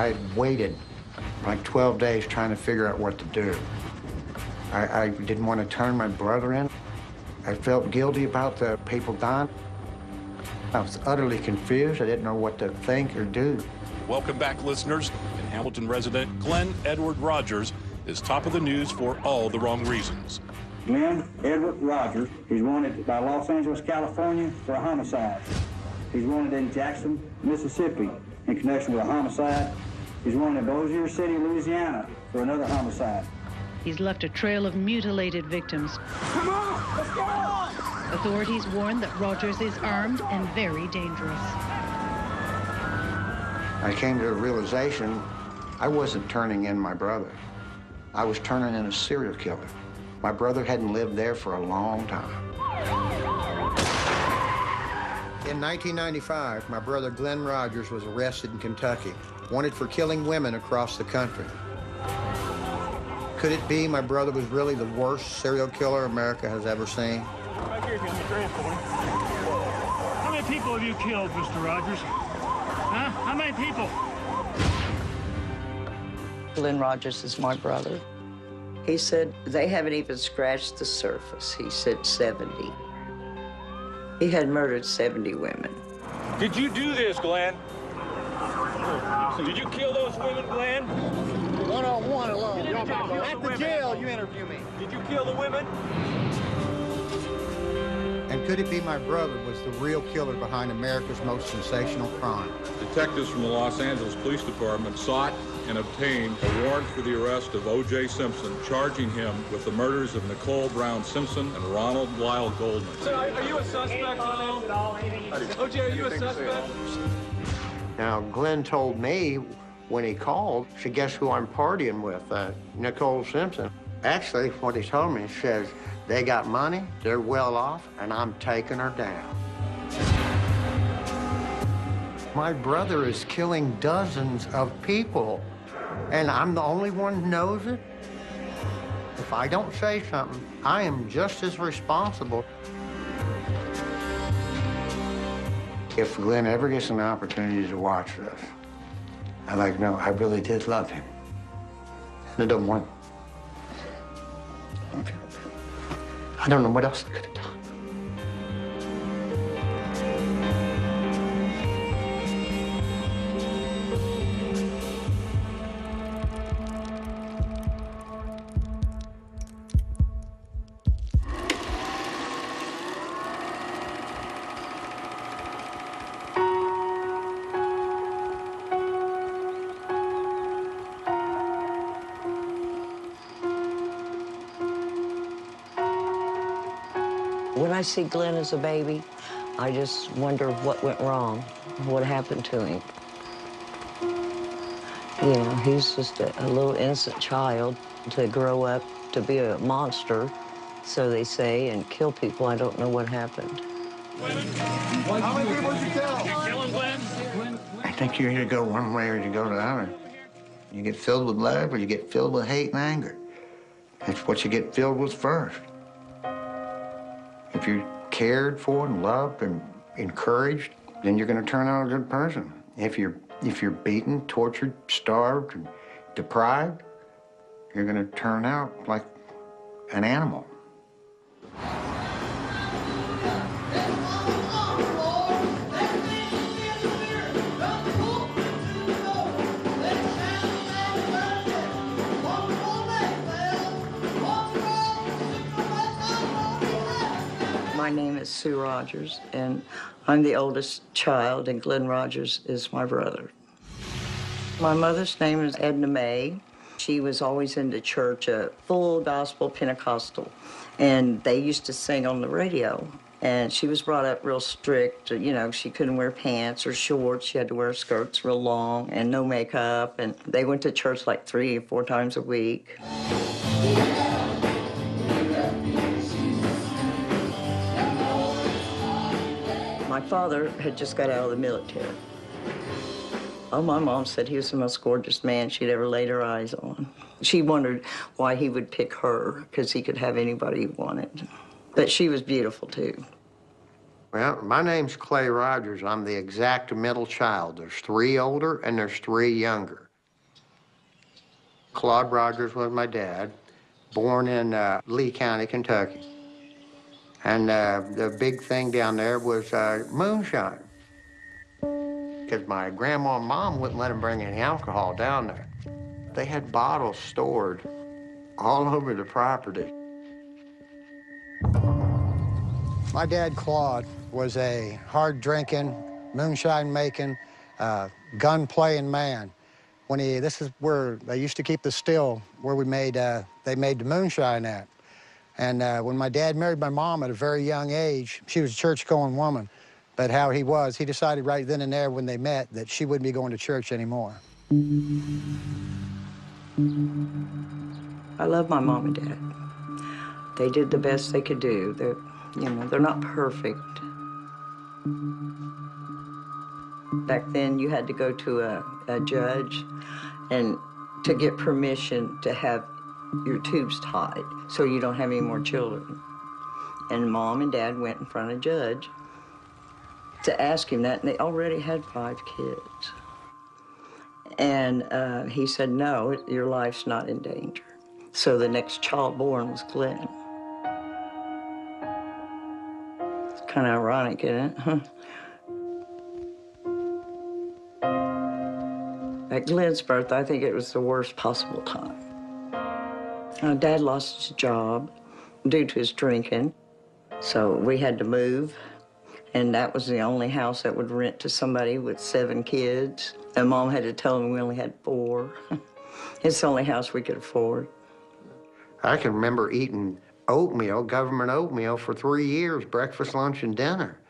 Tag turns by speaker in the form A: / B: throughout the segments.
A: I had waited like 12 days trying to figure out what to do. I didn't want to turn my brother in. I felt guilty about the people dying. I was utterly confused. I didn't know what to think or do.
B: Welcome back, listeners. And Hamilton resident Glenn Edward Rogers is top of the news for all the wrong reasons.
C: Glenn Edward Rogers is wanted by Los Angeles, California for a homicide. He's wanted in Jackson, Mississippi in connection with a homicide. He's wanted in Bossier City, Louisiana for another homicide.
D: He's left a trail of mutilated victims.
C: Come on, let's go!
D: Authorities warn that Rogers is armed and very dangerous.
A: I came to a realization I wasn't turning in my brother. I was turning in a serial killer. My brother hadn't lived there for a long time. In 1995, my brother Glenn Rogers was arrested in Kentucky, wanted for killing women across the country. Could it be my brother was really the worst serial killer America has ever seen?
E: Right here, Mr. Transport. How many people have you killed, Mr. Rogers? Huh? How many people?
F: Glenn Rogers is my brother. He said they haven't even scratched the surface. He said 70. He had murdered 70 women.
E: Did you do this, Glenn? Did you kill those women, Glenn?
G: One-on-one alone. At the jail, you interview me.
E: Did you kill the women?
A: And could it be my brother was the real killer behind America's most sensational crime?
H: Detectives from the Los Angeles Police Department sought and obtained a warrant for the arrest of O.J. Simpson, charging him with the murders of Nicole Brown Simpson and Ronald Lyle Goldman.
E: So are you a suspect? O.J., are you a suspect?
A: Now, Glenn told me when he called, she guess who I'm partying with, Nicole Simpson. Actually, what he told me, he says, they got money, they're well off, and I'm taking her down. My brother is killing dozens of people, and I'm the only one who knows it. If I don't say something, I am just as responsible. If Glenn ever gets an opportunity to watch this, I'd like to know I really did love him. And I don't want... I don't know what else I could have done.
F: When I see Glenn as a baby, I just wonder what went wrong, what happened to him. You know, he's just a little innocent child to grow up to be a monster, so they say, and kill people. I don't know what happened.
G: How many people did you kill?
E: Killing Glenn?
A: I think you're either go one way or you go the other. You get filled with love or you get filled with hate and anger. It's what you get filled with first. If you're cared for and loved and encouraged, then you're going to turn out a good person. If you're beaten, tortured, starved, and deprived, you're going to turn out like an animal.
F: My name is Sue Rogers, and I'm the oldest child, and Glenn Rogers is my brother. My mother's name is Edna Mae. She was always into church, a full gospel Pentecostal, and they used to sing on the radio. And she was brought up real strict. You know, she couldn't wear pants or shorts. She had to wear skirts real long and no makeup. And they went to church like 3 or 4 times a week. My father had just got out of the military. Oh, my mom said he was the most gorgeous man she'd ever laid her eyes on. She wondered why he would pick her, because he could have anybody he wanted. But she was beautiful, too.
A: Well, my name's Clay Rogers. I'm the exact middle child. There's 3 older and there's 3 younger. Claude Rogers was my dad, born in Lee County, Kentucky. And the big thing down there was moonshine. Because my grandma and mom wouldn't let them bring any alcohol down there. They had bottles stored all over the property.
I: My dad, Claude, was a hard-drinking, moonshine-making, gun-playing man. This is where they used to keep the still where they made the moonshine at. And when my dad married my mom at a very young age, she was a church-going woman. But how he decided right then and there when they met that she wouldn't be going to church anymore.
F: I love my mom and dad. They did the best they could do. They're not perfect. Back then, you had to go to a judge and to get permission to have your tubes tied so you don't have any more children. And Mom and Dad went in front of a judge to ask him that, and they already had 5 kids. And he said, no, your life's not in danger. So the next child born was Glenn. It's kind of ironic, isn't it? Huh? At Glenn's birth, I think it was the worst possible time. Dad lost his job due to his drinking, so we had to move, and that was the only house that would rent to somebody with 7 kids, and Mom had to tell him we only had 4. It's the only house we could afford.
A: I can remember eating oatmeal, government oatmeal, for 3 years, breakfast, lunch, and dinner.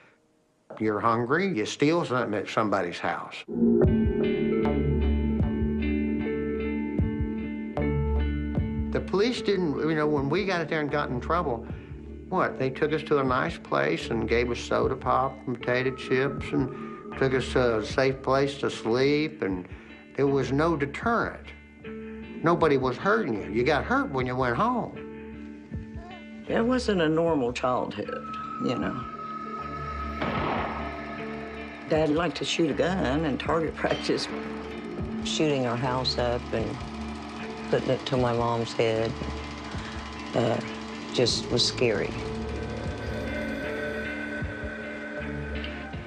A: You're hungry, you steal something at somebody's house. The police didn't, when we got out there and got in trouble, they took us to a nice place and gave us soda pop and potato chips and took us to a safe place to sleep, and there was no deterrent. Nobody was hurting you. You got hurt when you went home.
F: It wasn't a normal childhood, Dad liked to shoot a gun and target practice. Shooting our house up and putting it to my mom's head just was scary.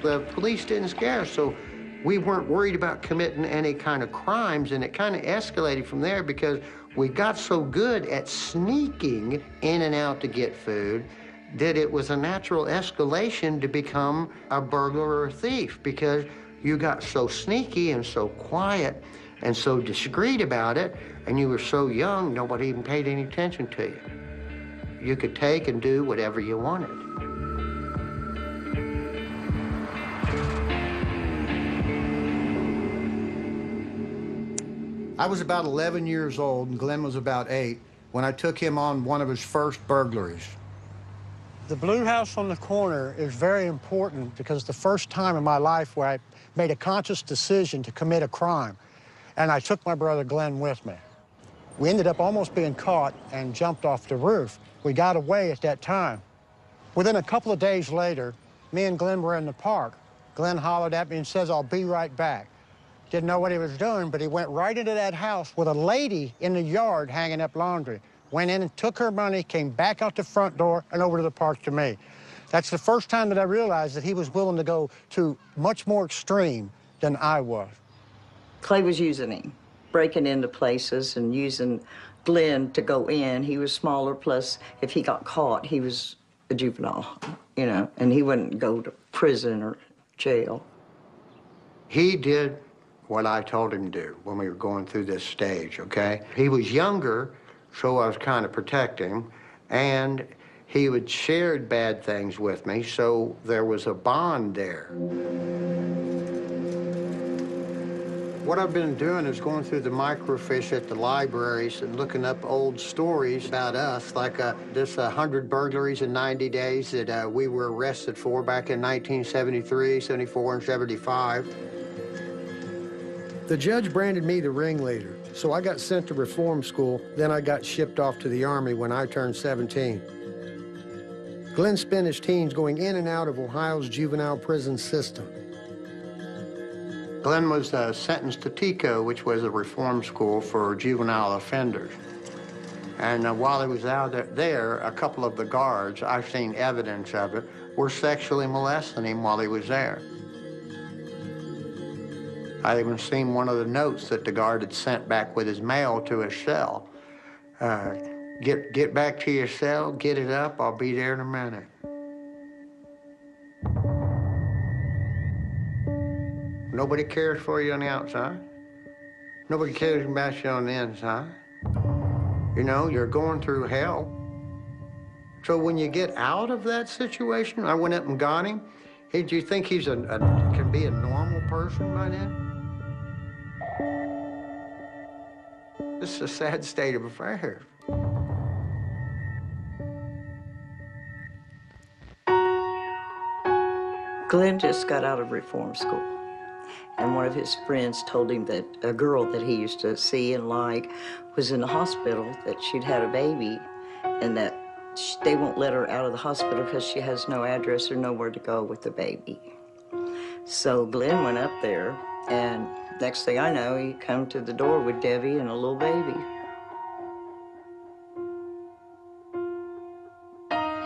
A: The police didn't scare us, so we weren't worried about committing any kind of crimes, and it kind of escalated from there because we got so good at sneaking in and out to get food that it was a natural escalation to become a burglar or a thief because you got so sneaky and so quiet and so discreet about it, and you were so young, nobody even paid any attention to you. You could take and do whatever you wanted.
I: I was about 11 years old, and Glenn was about 8, when I took him on one of his first burglaries. The blue house on the corner is very important because it's the first time in my life where I made a conscious decision to commit a crime. And I took my brother Glenn with me. We ended up almost being caught and jumped off the roof. We got away at that time. Within a couple of days later, me and Glenn were in the park. Glenn hollered at me and says, "I'll be right back." Didn't know what he was doing, but he went right into that house with a lady in the yard hanging up laundry. Went in and took her money, came back out the front door and over to the park to me. That's the first time that I realized that he was willing to go to much more extreme than I was.
F: Clay was using him, breaking into places and using Glenn to go in. He was smaller, plus if he got caught, he was a juvenile, and he wouldn't go to prison or jail.
A: He did what I told him to do when we were going through this stage, okay? He was younger, so I was kind of protecting, and he would share bad things with me, so there was a bond there. What I've been doing is going through the microfiche at the libraries and looking up old stories about us, like this 100 burglaries in 90 days that we were arrested for back in 1973, 74, and 75.
J: The judge branded me the ringleader, so I got sent to reform school. Then I got shipped off to the Army when I turned 17. Glenn spent his teens going in and out of Ohio's juvenile prison system.
A: Glenn was sentenced to TICO, which was a reform school for juvenile offenders. And while he was out there, a couple of the guards, I've seen evidence of it, were sexually molesting him while he was there. I even seen one of the notes that the guard had sent back with his mail to his cell. Get back to your cell, get it up, I'll be there in a minute. Nobody cares for you on the outside. Nobody cares about you on the inside. You know, you're going through hell. So when you get out of that situation, I went up and got him. Hey, do you think he's can be a normal person by then? This is a sad state of affairs.
F: Glenn just got out of reform school, and one of his friends told him that a girl that he used to see and like was in the hospital, that she'd had a baby, and that they won't let her out of the hospital because she has no address or nowhere to go with the baby. So Glenn went up there, and next thing I know, he come to the door with Debbie and a little baby.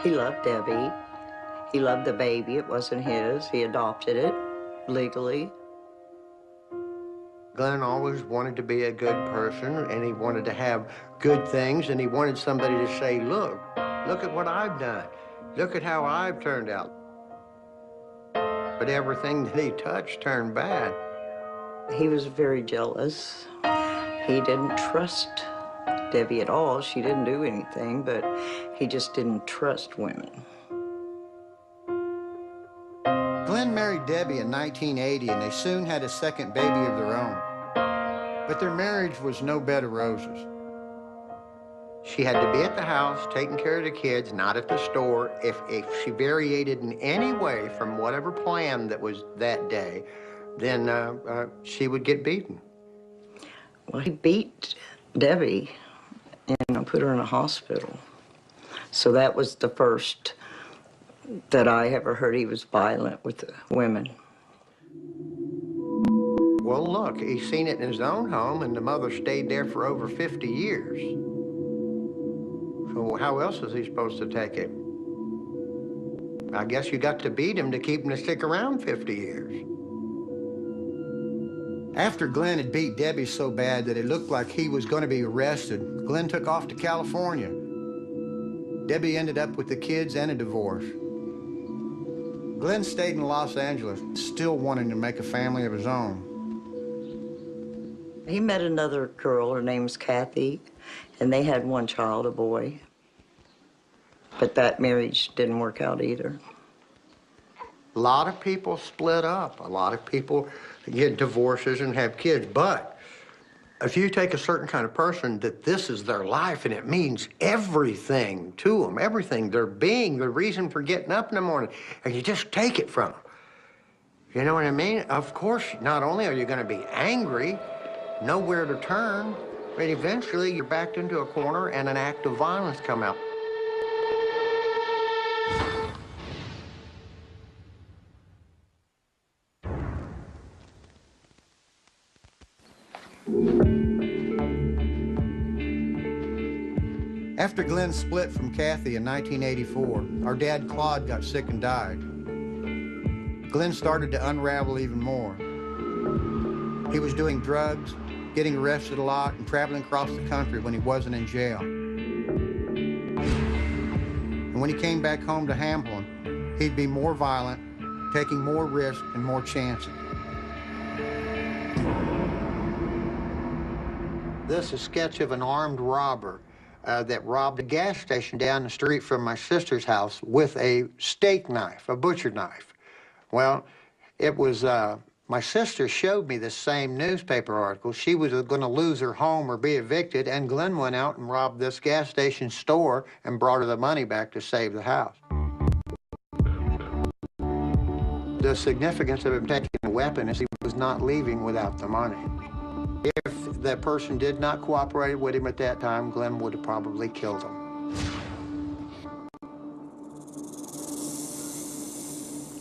F: He loved Debbie. He loved the baby. It wasn't his. He adopted it legally.
A: Glenn always wanted to be a good person, and he wanted to have good things, and he wanted somebody to say, look at what I've done. Look at how I've turned out. But everything that he touched turned bad.
F: He was very jealous. He didn't trust Debbie at all. She didn't do anything, but he just didn't trust women.
I: Glenn married Debbie in 1980, and they soon had a second baby of their own. But their marriage was no bed of roses.
A: She had to be at the house, taking care of the kids, not at the store. If she variated in any way from whatever plan that was that day, then she would get beaten.
F: Well, he beat Debbie and put her in a hospital. So that was the first that I ever heard he was violent with the women.
A: Well, look, he's seen it in his own home, and the mother stayed there for over 50 years. So how else is he supposed to take it? I guess you got to beat him to keep him to stick around 50 years.
I: After Glenn had beat Debbie so bad that it looked like he was going to be arrested, Glenn took off to California. Debbie ended up with the kids and a divorce. Glenn stayed in Los Angeles, still wanting to make a family of his own.
F: He met another girl, her name was Kathy, and they had one child, a boy. But that marriage didn't work out either.
A: A lot of people split up. A lot of people get divorces and have kids. But if you take a certain kind of person that this is their life and it means everything to them, everything, their being, the reason for getting up in the morning, and you just take it from them. You know what I mean? Of course, not only are you going to be angry, nowhere to turn, but eventually you're backed into a corner and an act of violence come out.
I: After Glenn split from Kathy in 1984, our dad Claude got sick and died. Glenn started to unravel even more. He was doing drugs, getting arrested a lot, and traveling across the country when he wasn't in jail. And when he came back home to Hamlin, he'd be more violent, taking more risks and more chances.
A: This is a sketch of an armed robber that robbed a gas station down the street from my sister's house with a steak knife, a butcher knife. Well, it was, my sister showed me the same newspaper article. She was going to lose her home or be evicted, and Glenn went out and robbed this gas station store and brought her the money back to save the house. The significance of him taking a weapon is he was not leaving without the money. If that person did not cooperate with him at that time, Glenn would have probably killed him.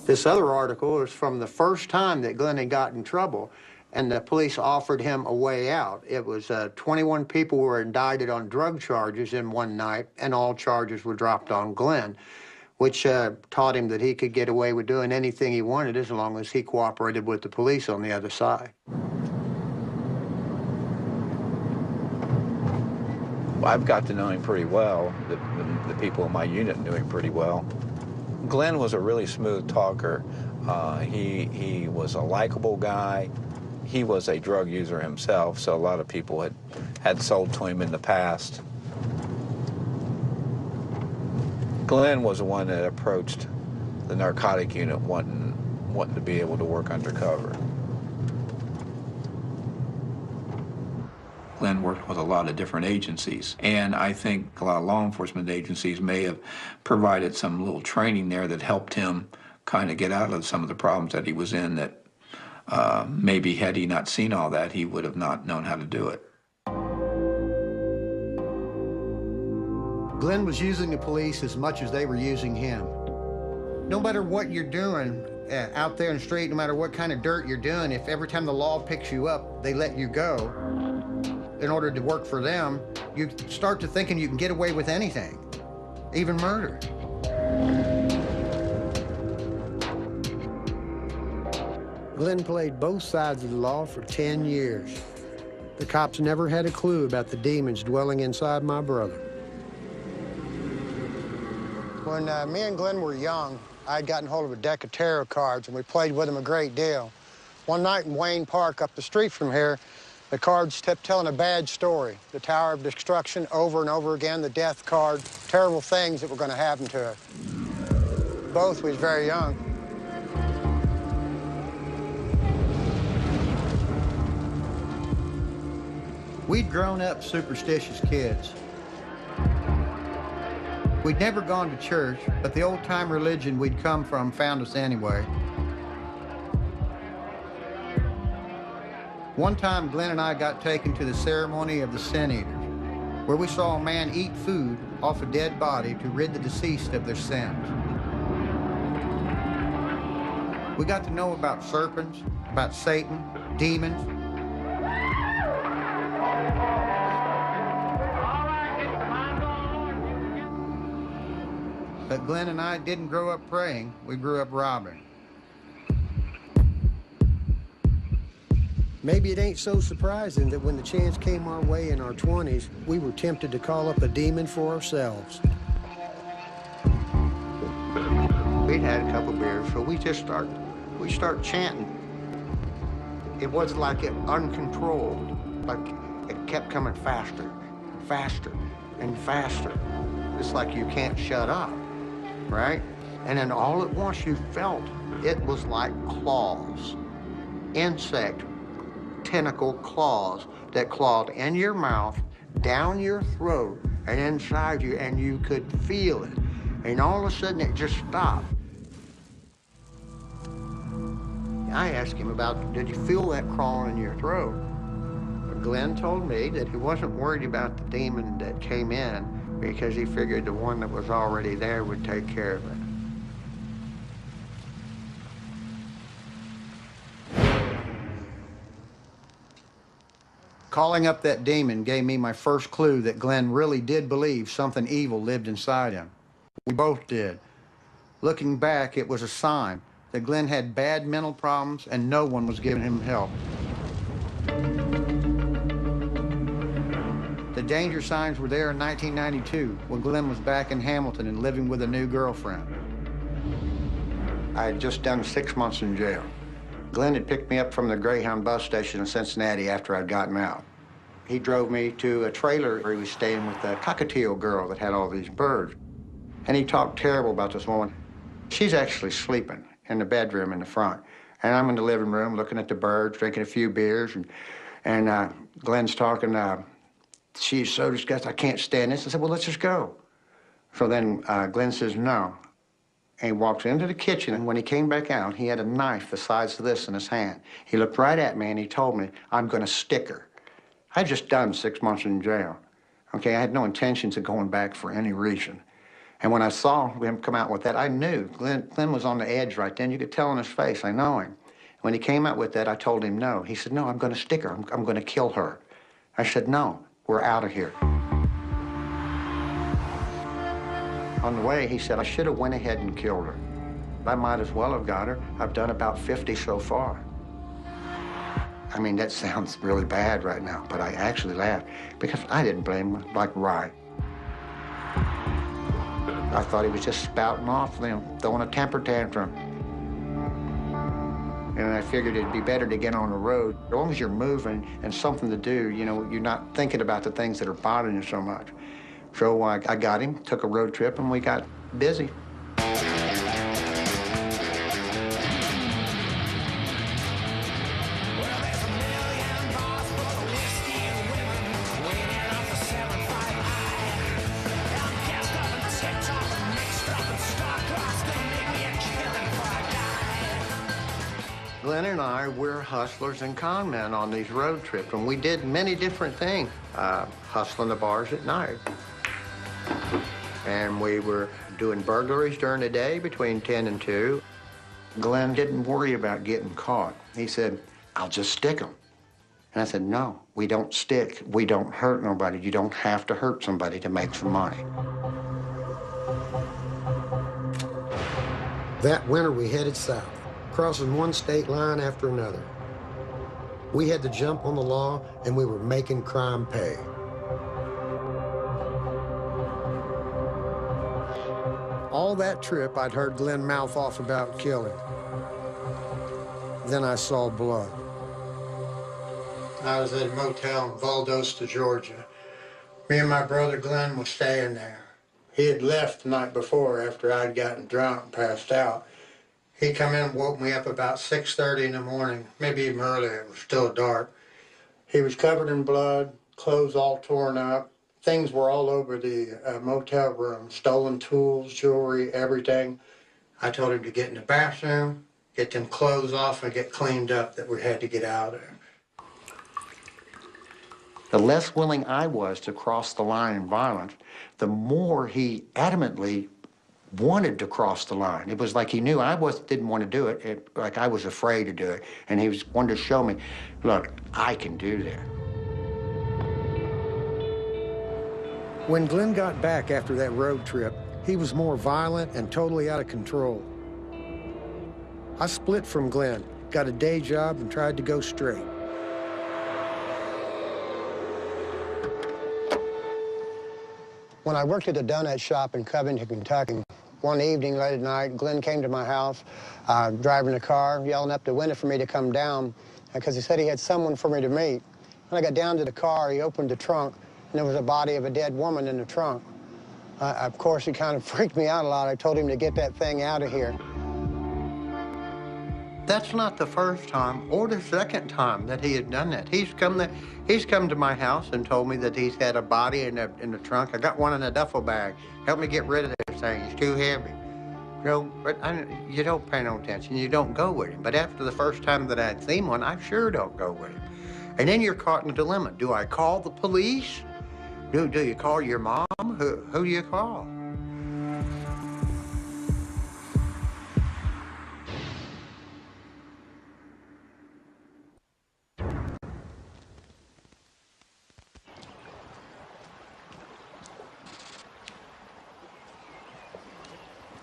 A: This other article is from the first time that Glenn had got in trouble, and the police offered him a way out. It was 21 people were indicted on drug charges in one night, and all charges were dropped on Glenn, which taught him that he could get away with doing anything he wanted as long as he cooperated with the police on the other side.
K: I've got to know him pretty well. The people in my unit knew him pretty well. Glenn was a really smooth talker. He was a likable guy. He was a drug user himself, so a lot of people had sold to him in the past. Glenn was the one that approached the narcotic unit wanting to be able to work undercover. Glenn worked with a lot of different agencies, and I think a lot of law enforcement agencies may have provided some little training there that helped him kind of get out of some of the problems that he was in that maybe had he not seen all that, he would have not known how to do it.
I: Glenn was using the police as much as they were using him. No matter what you're doing out there in the street, no matter what kind of dirt you're doing, if every time the law picks you up, they let you go in order to work for them, you start to thinking you can get away with anything, even murder.
J: Glenn played both sides of the law for 10 years. The cops never had a clue about the demons dwelling inside my brother. When me and Glenn were young, I'd gotten hold of a deck of tarot cards, and we played with them a great deal. One night in Wayne Park up the street from here, the cards kept telling a bad story. The Tower of Destruction over and over again, the death card, terrible things that were going to happen to us. Both was very young.
I: We'd grown up superstitious kids. We'd never gone to church, but the old-time religion we'd come from found us anyway. One time, Glenn and I got taken to the ceremony of the Sin Eaters, where we saw a man eat food off a dead body to rid the deceased of their sins. We got to know about serpents, about Satan, demons. But Glenn and I didn't grow up praying, we grew up robbing.
J: Maybe it ain't so surprising that when the chance came our way in our 20s, we were tempted to call up a demon for ourselves.
A: We'd had a couple beers, so we start chanting. It wasn't like it uncontrolled, like it kept coming faster, faster, and faster. It's like you can't shut up, right? And then all at once you felt it was like claws, insect, tentacle claws that clawed in your mouth, down your throat, and inside you, and you could feel it. And all of a sudden, it just stopped. I asked him about, did you feel that crawling in your throat? Glenn told me that he wasn't worried about the demon that came in because he figured the one that was already there would take care of it.
I: Calling up that demon gave me my first clue that Glenn really did believe something evil lived inside him. We both did. Looking back, it was a sign that Glenn had bad mental problems and no one was giving him help. The danger signs were there in 1992 when Glenn was back in Hamilton and living with a new girlfriend. I had just done 6 months in jail. Glenn had picked me up from the Greyhound bus station in Cincinnati after I'd gotten out. He drove me to a trailer where he was staying with a cockatiel girl that had all these birds. And he talked terrible about this woman. She's actually sleeping in the bedroom in the front. And I'm in the living room looking at the birds, drinking a few beers, and Glenn's talking, she's so disgusted, I can't stand this. I said, well, let's just go. So then Glenn says, no. And he walks into the kitchen, and when he came back out, he had a knife the size of this in his hand. He looked right at me, and he told me, I'm going to stick her. I'd just done 6 months in jail. Okay, I had no intentions of going back for any reason.
A: And when I saw him come out with that, I knew Glenn was on the edge right then. You could tell on his face, I know him. When he came out with that, I told him no. He said, no, I'm going to stick her. I'm going to kill her. I said, no, we're out of here. On the way, he said, I should have went ahead and killed her. I might as well have got her. I've done about 50 so far. I mean, that sounds really bad right now, but I actually laughed because I didn't blame him like right. I thought he was just spouting off them, throwing a temper tantrum. And I figured it'd be better to get on the road. As long as you're moving and something to do, you know, you're not thinking about the things that are bothering you so much. So I got him, took a road trip, and we got busy. Glenn and I, we're hustlers and con men on these road trips, and we did many different things. Hustling the bars at night. And we were doing burglaries during the day between 10 and 2. Glenn didn't worry about getting caught. He said, I'll just stick them. And I said, no, we don't stick. We don't hurt nobody. You don't have to hurt somebody to make some money.
L: That winter, we headed south, crossing one state line after another. We had to jump on the law, and we were making crime pay. All that trip, I'd heard Glenn mouth off about killing. Then I saw blood. I was at a motel in Valdosta, Georgia. Me and my brother Glenn was staying there. He had left the night before after I'd gotten drunk and passed out. He come in and woke me up about 6:30 in the morning, maybe even earlier. It was still dark. He was covered in blood, clothes all torn up. Things were all over the motel room, stolen tools, jewelry, everything. I told him to get in the bathroom, get them clothes off, and get cleaned up, that we had to get out of there.
A: The less willing I was to cross the line in violence, the more he adamantly wanted to cross the line. It was like he knew I didn't want to do it, like I was afraid to do it. And he wanted to show me, look, I can do that.
L: When Glenn got back after that road trip, he was more violent and totally out of control. I split from Glenn, got a day job, and tried to go straight. When I worked at a donut shop in Covington, Kentucky, one evening late at night, Glenn came to my house, driving a car, yelling up the window for me to come down, because he said he had someone for me to meet. When I got down to the car, he opened the trunk, and there was a body of a dead woman in the trunk. Of course, he kind of freaked me out a lot. I told him to get that thing out of here.
A: That's not the first time or the second time that he had done that. He's come to my house and told me that he's had a body in the trunk. I got one in a duffel bag. Help me get rid of this thing. It's too heavy. You don't pay no attention. You don't go with him. But after the first time that I'd seen one, I sure don't go with him. And then you're caught in a dilemma. Do I call the police? Do you call your mom? Who do you call?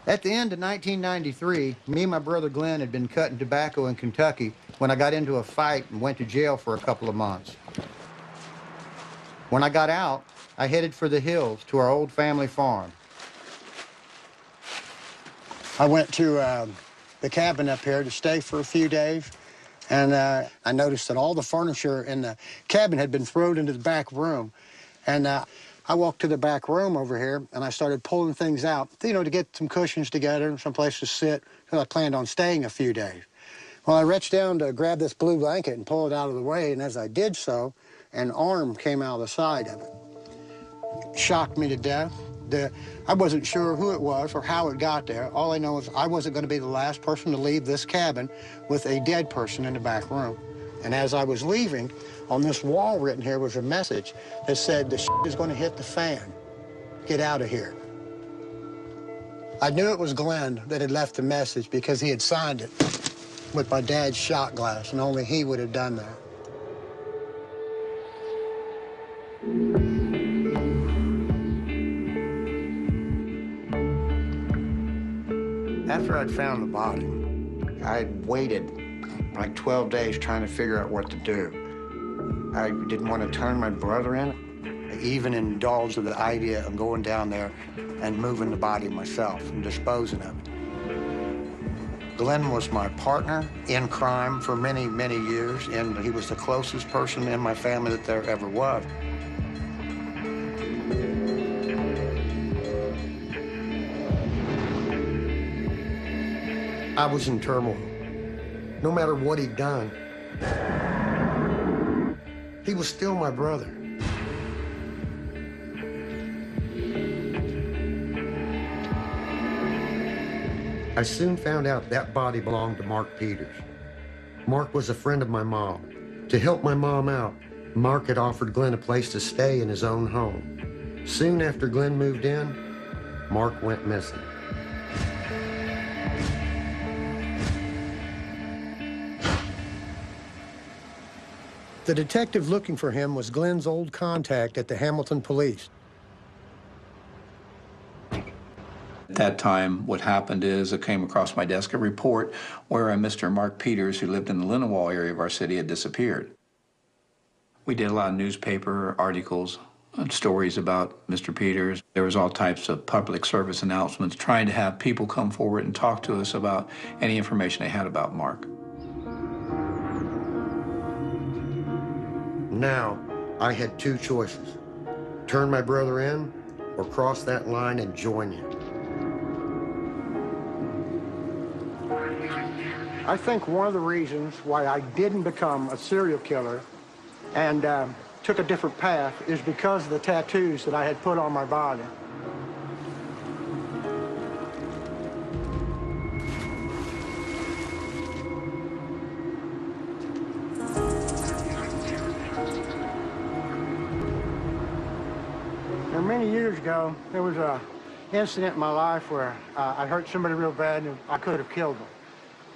A: At the end of 1993, me and my brother Glenn had been cutting tobacco in Kentucky when I got into a fight and went to jail for a couple of months. When I got out, I headed for the hills to our old family farm.
L: I went to the cabin up here to stay for a few days, and I noticed that all the furniture in the cabin had been thrown into the back room. And I walked to the back room over here, and I started pulling things out, you know, to get some cushions together and some place to sit, because I planned on staying a few days. Well, I reached down to grab this blue blanket and pull it out of the way, and as I did so, an arm came out of the side of it. It shocked me to death. I wasn't sure who it was or how it got there. All I know is I wasn't going to be the last person to leave this cabin with a dead person in the back room. And as I was leaving, on this wall written here was a message that said, "The shit is going to hit the fan. Get out of here." I knew it was Glenn that had left the message because he had signed it with my dad's shot glass, and only he would have done that.
A: After I'd found the body, I'd waited like 12 days trying to figure out what to do. I didn't want to turn my brother in. I even indulged in the idea of going down there and moving the body myself and disposing of it. Glenn was my partner in crime for many, many years, and he was the closest person in my family that there ever was. I was in turmoil. No matter what he'd done, he was still my brother. I soon found out that body belonged to Mark Peters. Mark was a friend of my mom. To help my mom out, Mark had offered Glenn a place to stay in his own home. Soon after Glenn moved in, Mark went missing.
L: The detective looking for him was Glenn's old contact at the Hamilton Police.
K: At that time, what happened is it came across my desk a report where a Mr. Mark Peters, who lived in the Lindenwold area of our city, had disappeared. We did a lot of newspaper articles and stories about Mr. Peters. There was all types of public service announcements trying to have people come forward and talk to us about any information they had about Mark.
A: Now, I had two choices. Turn my brother in or cross that line and join you.
L: I think one of the reasons why I didn't become a serial killer and took a different path is because of the tattoos that I had put on my body. Now, many years ago, there was an incident in my life where I hurt somebody real bad and I could have killed them.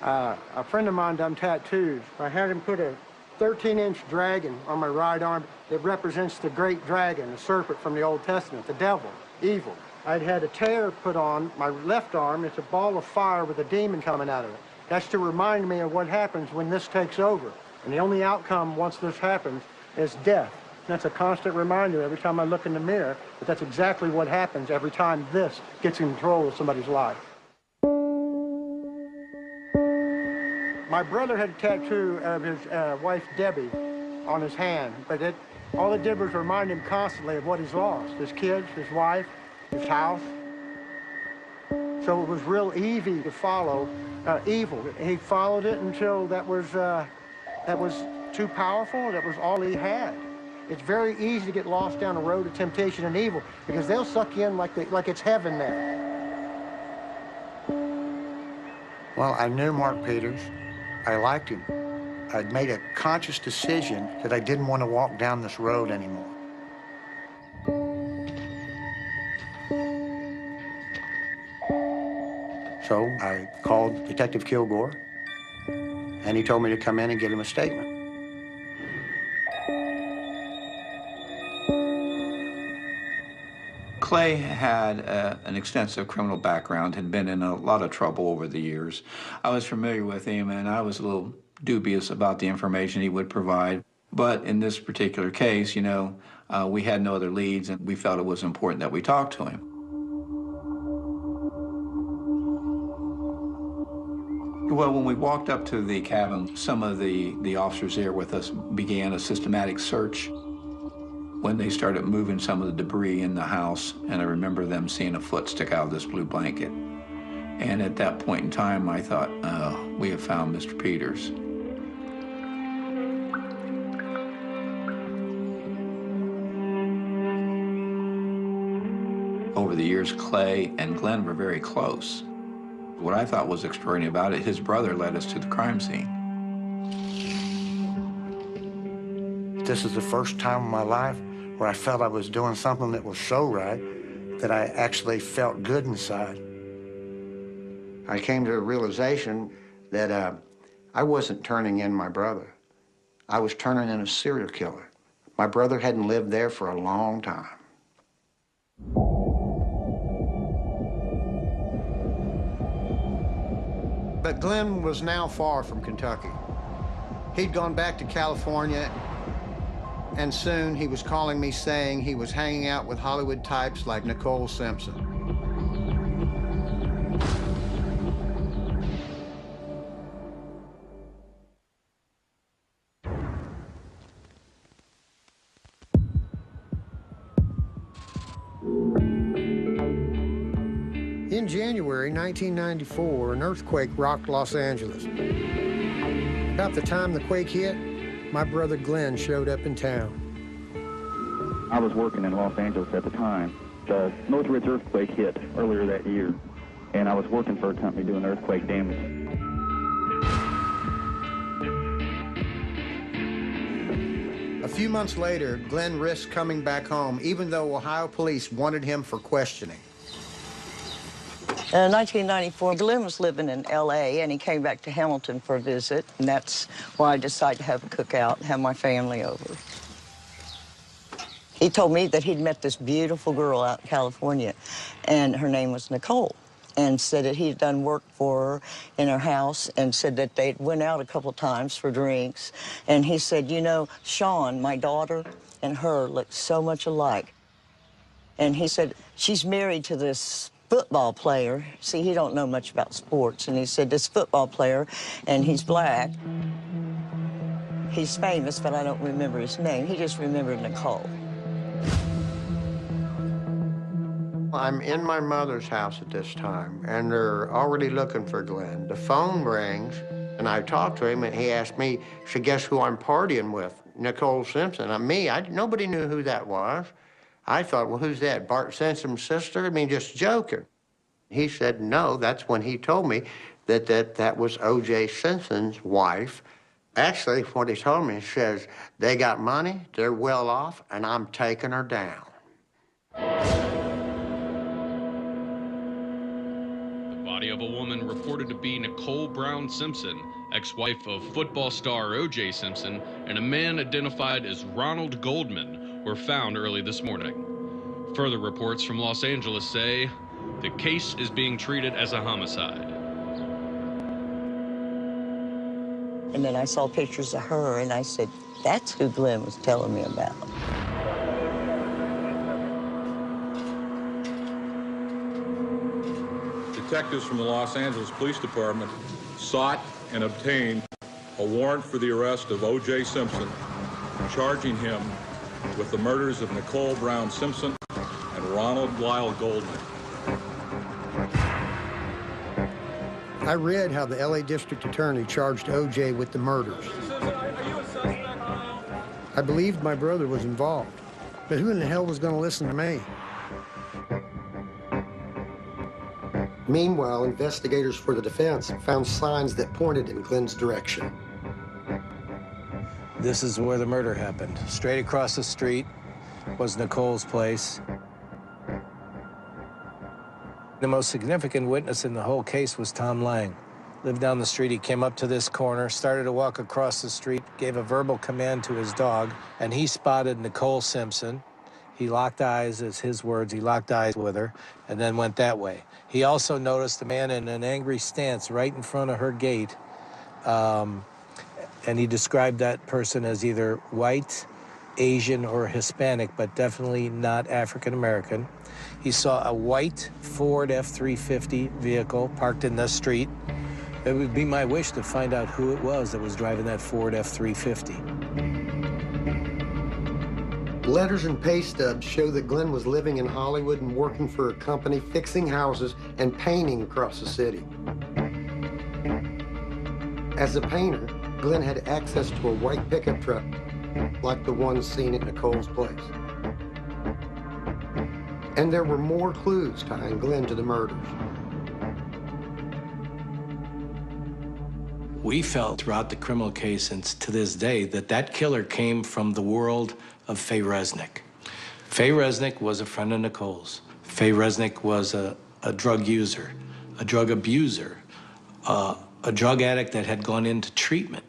L: A friend of mine done tattoos. I had him put a 13-inch dragon on my right arm that represents the great dragon, the serpent from the Old Testament, the devil, evil. I'd had a tear put on my left arm. It's a ball of fire with a demon coming out of it. That's to remind me of what happens when this takes over. And the only outcome once this happens is death. That's a constant reminder every time I look in the mirror that that's exactly what happens every time this gets in control of somebody's life. My brother had a tattoo of his wife, Debbie, on his hand, but all it did was remind him constantly of what he's lost, his kids, his wife, his house. So it was real easy to follow evil. He followed it until that was too powerful, that was all he had. It's very easy to get lost down a road of temptation and evil because they'll suck you in like it's heaven there.
A: Well, I knew Mark Peters. I liked him. I'd made a conscious decision that I didn't want to walk down this road anymore. So I called Detective Kilgore, and he told me to come in and give him a statement.
K: Clay had an extensive criminal background, had been in a lot of trouble over the years. I was familiar with him, and I was a little dubious about the information he would provide. But in this particular case, you know, we had no other leads, and we felt it was important that we talk to him. Well, when we walked up to the cabin, some of the officers there with us began a systematic search when they started moving some of the debris in the house, and I remember them seeing a foot stick out of this blue blanket. And at that point in time, I thought, we have found Mr. Peters. Over the years, Clay and Glenn were very close. What I thought was extraordinary about it, his brother led us to the crime scene.
A: This is the first time in my life where I felt I was doing something that was so right that I actually felt good inside. I came to a realization that I wasn't turning in my brother. I was turning in a serial killer. My brother hadn't lived there for a long time. But Glenn was now far from Kentucky. He'd gone back to California, and soon he was calling me saying he was hanging out with Hollywood types like Nicole Simpson.
L: In January 1994, an earthquake rocked Los Angeles. About the time the quake hit, my brother Glenn showed up in town.
M: I was working in Los Angeles at the time. The Northridge earthquake hit earlier that year, and I was working for a company doing earthquake damage.
A: A few months later, Glenn risked coming back home, even though Ohio police wanted him for questioning.
F: In 1994, Glenn was living in L.A., and he came back to Hamilton for a visit, and that's why I decided to have a cookout and have my family over. He told me that he'd met this beautiful girl out in California, and her name was Nicole, and said that he'd done work for her in her house, and said that they went out a couple times for drinks. And he said, you know, Sean, my daughter, and her look so much alike. And he said, she's married to this football player. See, he don't know much about sports. And he said, this football player, and he's black. He's famous, but I don't remember his name. He just remembered Nicole.
A: I'm in my mother's house at this time, and they're already looking for Glenn. The phone rings, and I talked to him, and he asked me, so guess who I'm partying with? Nicole Simpson. Nobody knew who that was. I thought, well, who's that? Bart Simpson's sister? I mean, just joking. He said, no, that's when he told me that was O.J. Simpson's wife. Actually, what he told me, he says, they got money, they're well off, and I'm taking her down.
N: The body of a woman reported to be Nicole Brown Simpson, ex-wife of football star O.J. Simpson, and a man identified as Ronald Goldman, were found early this morning. Further reports from Los Angeles say the case is being treated as a homicide.
F: And then I saw pictures of her, and I said, that's who Glenn was telling me about.
H: Detectives from the Los Angeles Police Department sought and obtained a warrant for the arrest of O.J. Simpson, charging him with the murders of Nicole Brown Simpson and Ronald Lyle Goldman.
L: I read how the L.A. District Attorney charged O.J. with the murders. I believed my brother was involved, but who in the hell was going to listen to me?
O: Meanwhile, investigators for the defense found signs that pointed in Glenn's direction.
P: This is where the murder happened. Straight across the street was Nicole's place. The most significant witness in the whole case was Tom Lang. Lived down the street. He came up to this corner, started to walk across the street, gave a verbal command to his dog, and he spotted Nicole Simpson. He locked eyes, as his words, he locked eyes with her, and then went that way. He also noticed a man in an angry stance right in front of her gate, and he described that person as either white, Asian, or Hispanic, but definitely not African-American. He saw a white Ford F-350 vehicle parked in the street. It would be my wish to find out who it was that was driving that Ford F-350.
O: Letters and pay stubs show that Glenn was living in Hollywood and working for a company fixing houses and painting across the city. As a painter, Glenn had access to a white pickup truck like the one seen at Nicole's place. And there were more clues tying Glenn to the murders.
P: We felt throughout the criminal case and to this day that that killer came from the world of Faye Resnick. Faye Resnick was a friend of Nicole's. Faye Resnick was a drug user. a drug abuser, a drug addict that had gone into treatment.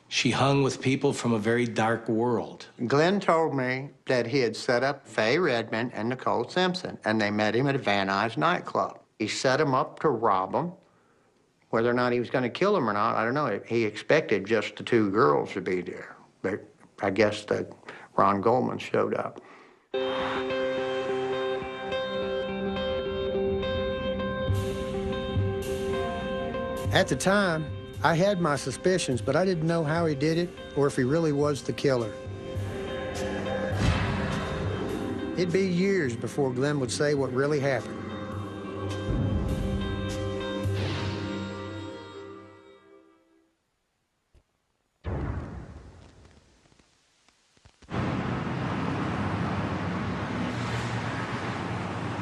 P: She hung with people from a very dark world.
A: Glenn told me that he had set up Faye Redmond and Nicole Simpson, and they met him at a Van Nuys nightclub. He set them up to rob them. Whether or not he was going to kill them or not, I don't know. He expected just the two girls to be there. But I guess that Ron Goldman showed up.
I: At the time, I had my suspicions, but I didn't know how he did it or if he really was the killer. It'd be years before Glenn would say what really happened.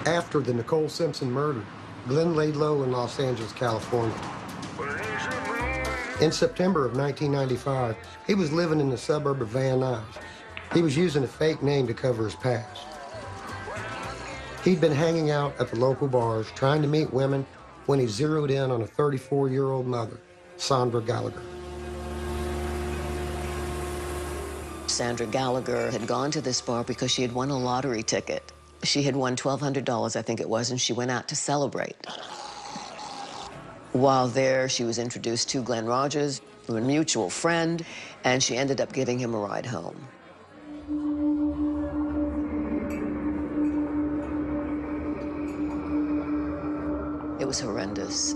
I: After the Nicole Simpson murder, Glenn laid low in Los Angeles, California. In September of 1995, he was living in the suburb of Van Nuys. He was using a fake name to cover his past. He'd been hanging out at the local bars, trying to meet women, when he zeroed in on a 34-year-old mother, Sandra Gallagher.
Q: Sandra Gallagher had gone to this bar because she had won a lottery ticket. She had won $1,200, I think it was, and she went out to celebrate. While there, she was introduced to Glenn Rogers, a mutual friend, and she ended up giving him a ride home. It was horrendous.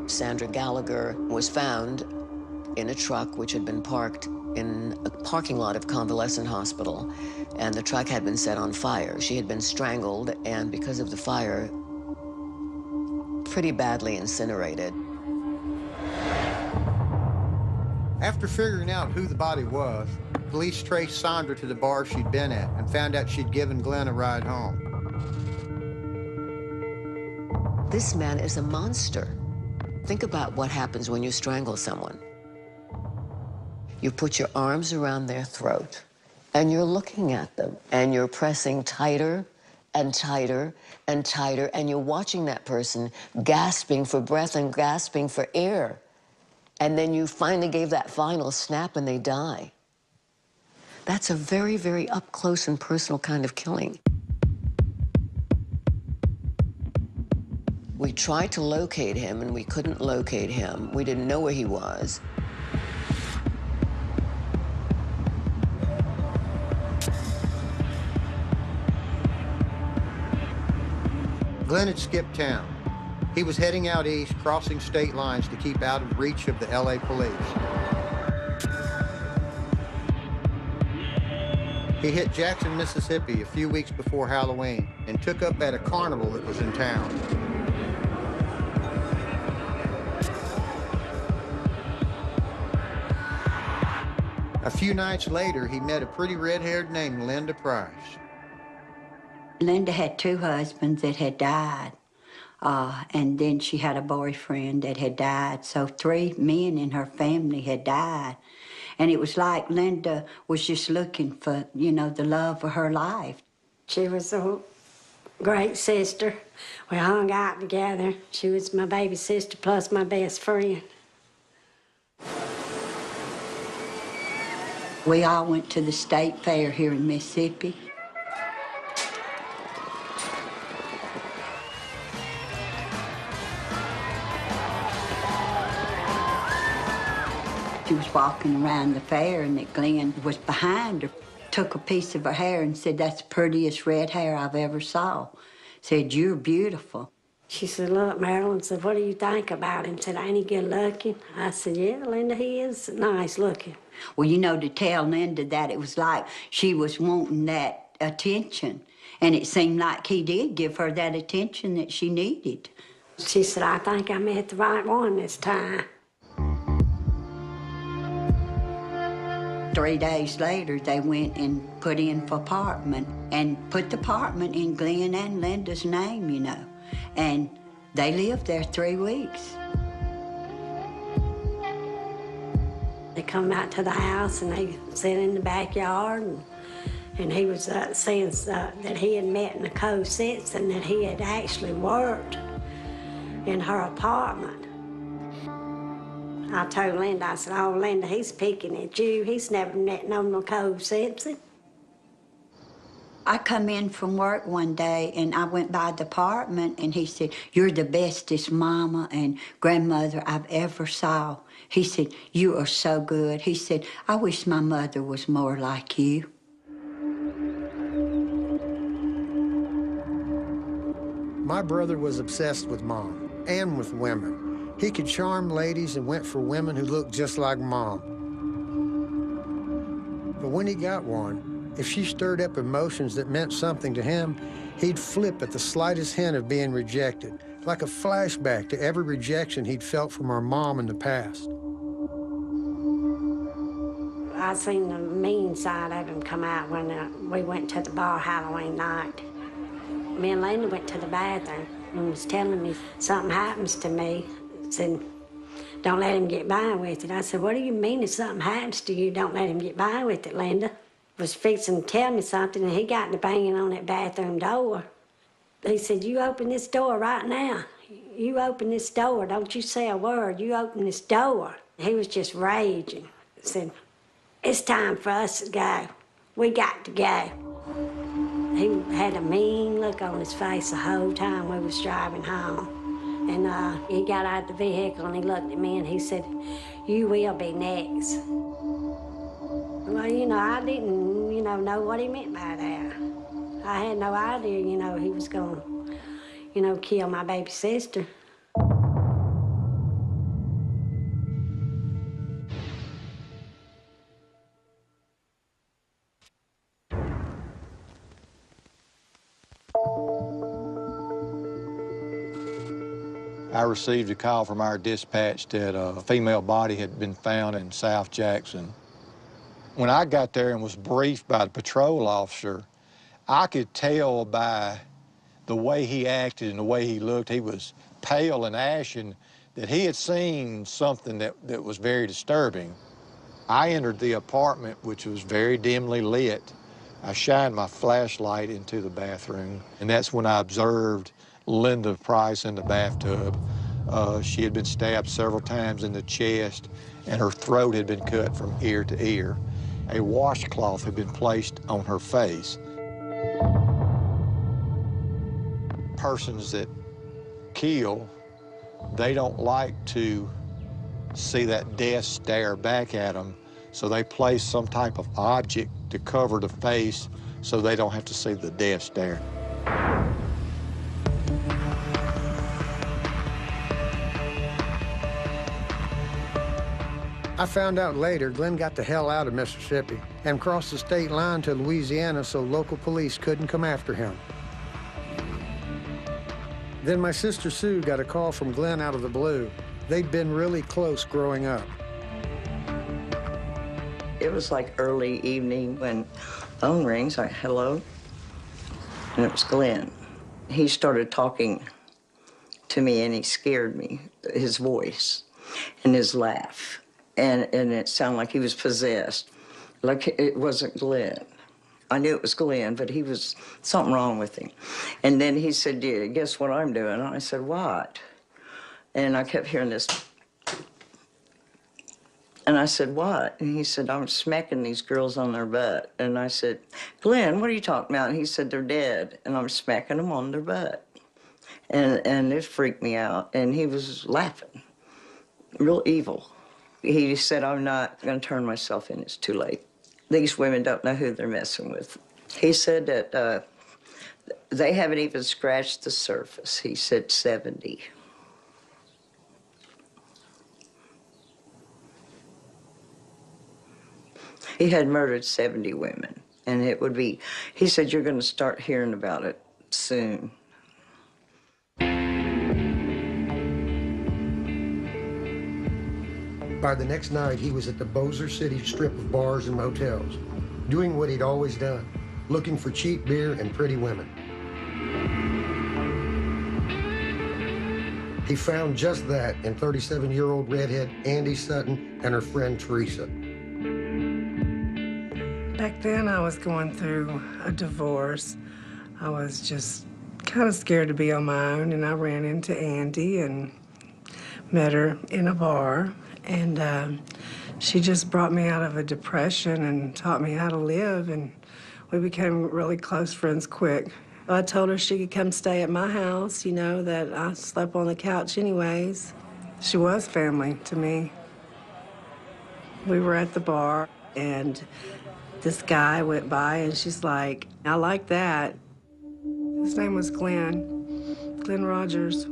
Q: Sandra Gallagher was found in a truck which had been parked in a parking lot of Convalescent Hospital, and the truck had been set on fire. She had been strangled, and because of the fire, pretty badly incinerated.
I: After figuring out who the body was, police traced Sandra to the bar she'd been at and found out she'd given Glenn a ride home.
Q: This man is a monster. Think about what happens when you strangle someone. You put your arms around their throat, and you're looking at them, and you're pressing tighter and tighter and tighter, and you're watching that person gasping for breath and gasping for air. And then you finally gave that final snap and they die. That's a very, very up close and personal kind of killing. We tried to locate him and we couldn't locate him. We didn't know where he was.
I: Glenn had skipped town. He was heading out east, crossing state lines to keep out of reach of the LA police. He hit Jackson, Mississippi a few weeks before Halloween and took up at a carnival that was in town. A few nights later, he met a pretty red-haired named Linda Price.
R: Linda had two husbands that had died, and then she had a boyfriend that had died. So 3 men in her family had died. And it was like Linda was just looking for, you know, the love of her life.
S: She was a great sister. We hung out together. She was my baby sister plus my best friend.
R: We all went to the state fair here in Mississippi. She was walking around the fair and that Glenn was behind her, took a piece of her hair and said, "That's the prettiest red hair I've ever saw." Said, "You're beautiful."
S: She said, "Look, Marilyn," said, "what do you think about him?" Said, "Ain't he good looking?" I said, "Yeah, Linda, he is nice looking."
R: Well, you know, to tell Linda that, it was like she was wanting that attention. And it seemed like he did give her that attention that she needed.
S: She said, "I think I met the right one this time."
R: 3 days later, they went and put in for apartment and put the apartment in Glenn and Linda's name, you know. And they lived there 3 weeks.
S: They come out to the house and they sit in the backyard and he was saying that he had met Nicole Simpson, that he had actually worked in her apartment. I told Linda, I said, oh, Linda, he's picking at you. He's never met no Nicole Simpson.
R: I come in from work one day and I went by the apartment and he said, you're the bestest mama and grandmother I've ever saw. He said, you are so good. He said, I wish my mother was more like you.
I: My brother was obsessed with Mom and with women. He could charm ladies and went for women who looked just like Mom. But when he got one, if she stirred up emotions that meant something to him, he'd flip at the slightest hint of being rejected, like a flashback to every rejection he'd felt from our mom in the past.
S: I seen the mean side of him come out when we went to the bar Halloween night. Me and Linda went to the bathroom and was telling me something happens to me. Said, don't let him get by with it. I said, what do you mean if something happens to you, don't let him get by with it, Linda? Was fixing to tell me something and he got to banging on that bathroom door. He said, you open this door right now. You open this door. Don't you say a word. You open this door. He was just raging. He said, it's time for us to go. We got to go. He had a mean look on his face the whole time we was driving home. And he got out of the vehicle and he looked at me and he said, you will be next. Well, I didn't, know what he meant by that. I had no idea, he was going to, kill my baby sister.
K: I received a call from our dispatch that a female body had been found in South Jackson. When I got there and was briefed by the patrol officer, I could tell by the way he acted and the way he looked, he was pale and ashen, that he had seen something that was very disturbing. I entered the apartment, which was very dimly lit. I shined my flashlight into the bathroom, and that's when I observed Linda Price in the bathtub. She had been stabbed several times in the chest, and her throat had been cut from ear to ear. A washcloth had been placed on her face. Persons that kill, they don't like to see that death stare back at them, so they place some type of object to cover the face so they don't have to see the death stare.
I: I found out later Glenn got the hell out of Mississippi and crossed the state line to Louisiana so local police couldn't come after him. Then my sister Sue got a call from Glenn out of the blue. They'd been really close growing up.
F: It was like early evening when phone rings, like, hello? And it was Glenn. He started talking to me and he scared me, his voice and his laugh. And it sounded like he was possessed, like it wasn't Glenn. I knew it was Glenn, but he was something wrong with him. And then he said, yeah, guess what I'm doing? And I said, what? And I kept hearing this. And I said, what? And he said, I'm smacking these girls on their butt. And I said, Glenn, what are you talking about? And he said, they're dead. And I'm smacking them on their butt. And it freaked me out. And he was laughing, real evil. He said, I'm not going to turn myself in. It's too late. These women don't know who they're messing with. He said that they haven't even scratched the surface. He said 70. He had murdered 70 women, and it would be, he said, you're going to start hearing about it soon.
O: By the next night, he was at the Bossier City strip of bars and motels, doing what he'd always done, looking for cheap beer and pretty women. He found just that in 37-year-old redhead Andy Sutton and her friend Teresa.
T: Back then, I was going through a divorce. I was just kind of scared to be on my own, and I ran into Andy and met her in a bar, and she just brought me out of a depression and taught me how to live, and we became really close friends quick. I told her she could come stay at my house, you know, that I slept on the couch anyways. She was family to me. We were at the bar, and this guy went by, and she's like, I like that. His name was Glenn Rogers.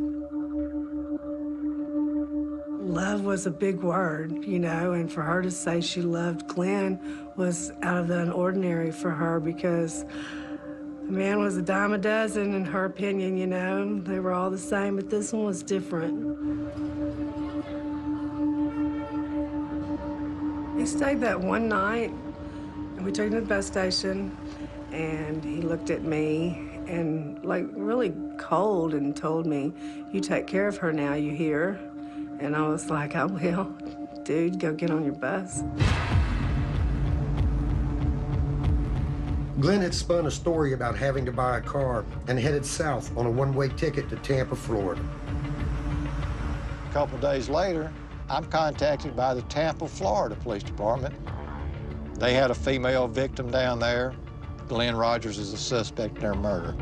T: Love was a big word, you know, and for her to say she loved Glenn was out of the ordinary for her, because the man was a dime a dozen in her opinion, you know. They were all the same, but this one was different. He stayed that one night, and we took him to the bus station, and he looked at me and like really cold and told me, you take care of her now, you hear? And I was like, I will. Dude, go get on your bus.
O: Glenn had spun a story about having to buy a car and headed south on a one-way ticket to Tampa, Florida.
J: A couple days later, I'm contacted by the Tampa, Florida Police Department. They had a female victim down there. Glenn Rogers is a suspect in their murder.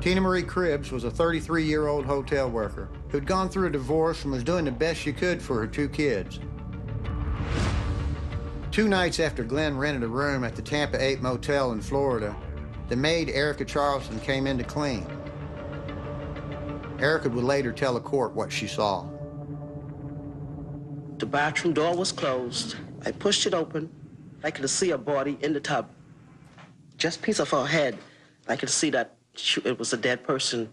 I: Tina Marie Cribbs was a 33-year-old hotel worker who'd gone through a divorce and was doing the best she could for her 2 kids. 2 nights after Glenn rented a room at the Tampa 8 Motel in Florida, the maid, Erica Charleston, came in to clean. Erica would later tell the court what she saw.
U: The bathroom door was closed. I pushed it open. I could see a body in the tub. Just a piece of her head. I could see that it was a dead person.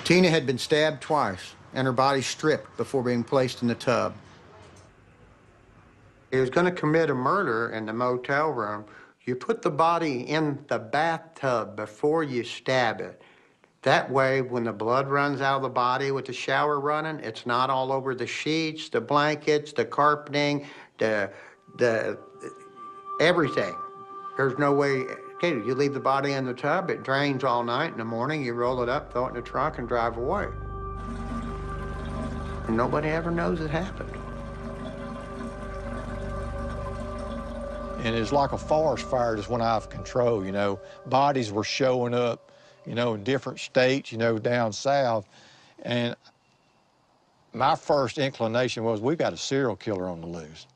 I: Tina had been stabbed twice and her body stripped before being placed in the tub.
A: He was going to commit a murder in the motel room. You put the body in the bathtub before you stab it. That way, when the blood runs out of the body with the shower running, it's not all over the sheets, the blankets, the carpeting, the everything. There's no way, okay, you leave the body in the tub, it drains all night. In the morning, you roll it up, throw it in the trunk, and drive away. And nobody ever knows it happened.
J: And it's like a forest fire just went out of control, you know. Bodies were showing up, you know, in different states, you know, down south. And my first inclination was, we've got a serial killer on the loose.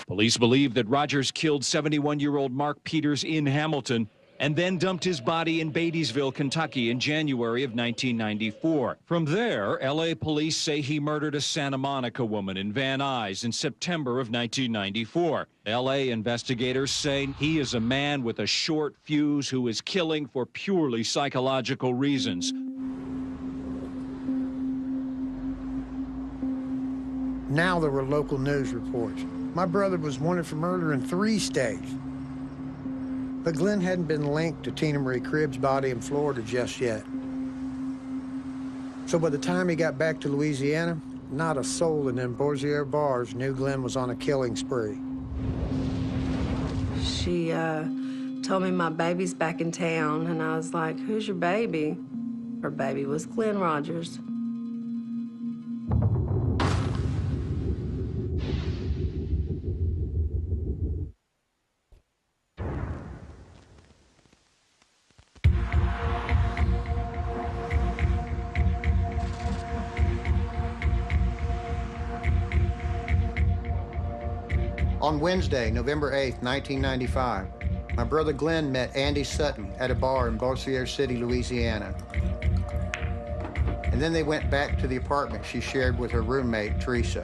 V: Police believe that Rogers killed 71-year-old Mark Peters in Hamilton and then dumped his body in Beattiesville, Kentucky in January of 1994. From there, L.A. police say he murdered a Santa Monica woman in Van Nuys in September of 1994. L.A. investigators say he is a man with a short fuse who is killing for purely psychological reasons.
I: Now there were local news reports. My brother was wanted for murder in 3 states. But Glenn hadn't been linked to Tina Marie Cribbs' body in Florida just yet. So by the time he got back to Louisiana, not a soul in them Bossier bars knew Glenn was on a killing spree.
T: She told me my baby's back in town, and I was like, who's your baby? Her baby was Glenn Rogers.
I: On Wednesday, November 8th, 1995, my brother Glenn met Andy Sutton at a bar in Bossier City, Louisiana. And then they went back to the apartment she shared with her roommate, Teresa.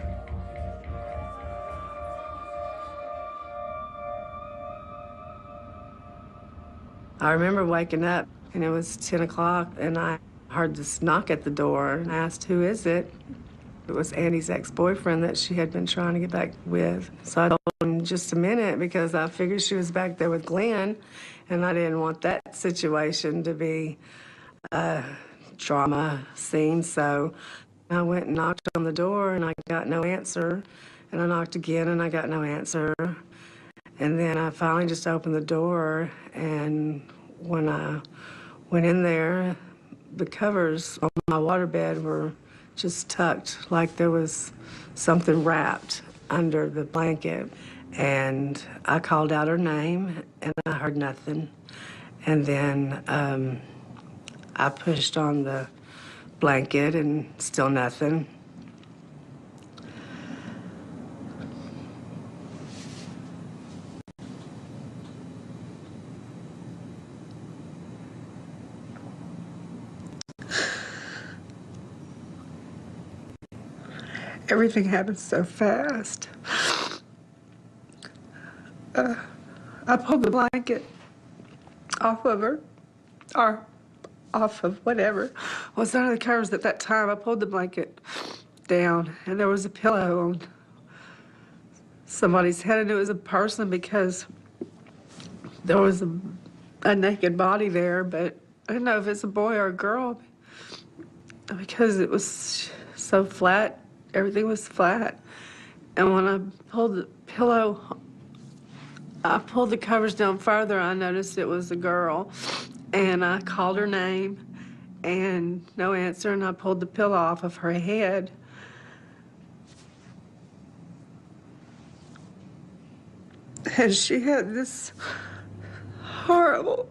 T: I remember waking up, and it was 10 o'clock, and I heard this knock at the door, and I asked, who is it? It was Andy's ex-boyfriend that she had been trying to get back with. So I told him just a minute because I figured she was back there with Glenn, and I didn't want that situation to be a drama scene. So I went and knocked on the door, and I got no answer. And I knocked again, and I got no answer. And then I finally just opened the door, and when I went in there, the covers on my waterbed were just tucked, like there was something wrapped under the blanket. And I called out her name, and I heard nothing. And then I pushed on the blanket, and still nothing. Everything happened so fast. I pulled the blanket off of her, or off of whatever was under the covers at that time. I pulled the blanket down, and there was a pillow on somebody's head, and it was a person because there was a naked body there, but I didn't know if it's a boy or a girl because it was so flat. Everything was flat. And when I pulled the pillow, I pulled the covers down further, I noticed it was a girl. And I called her name, and no answer, and I pulled the pillow off of her head. And she had this horrible,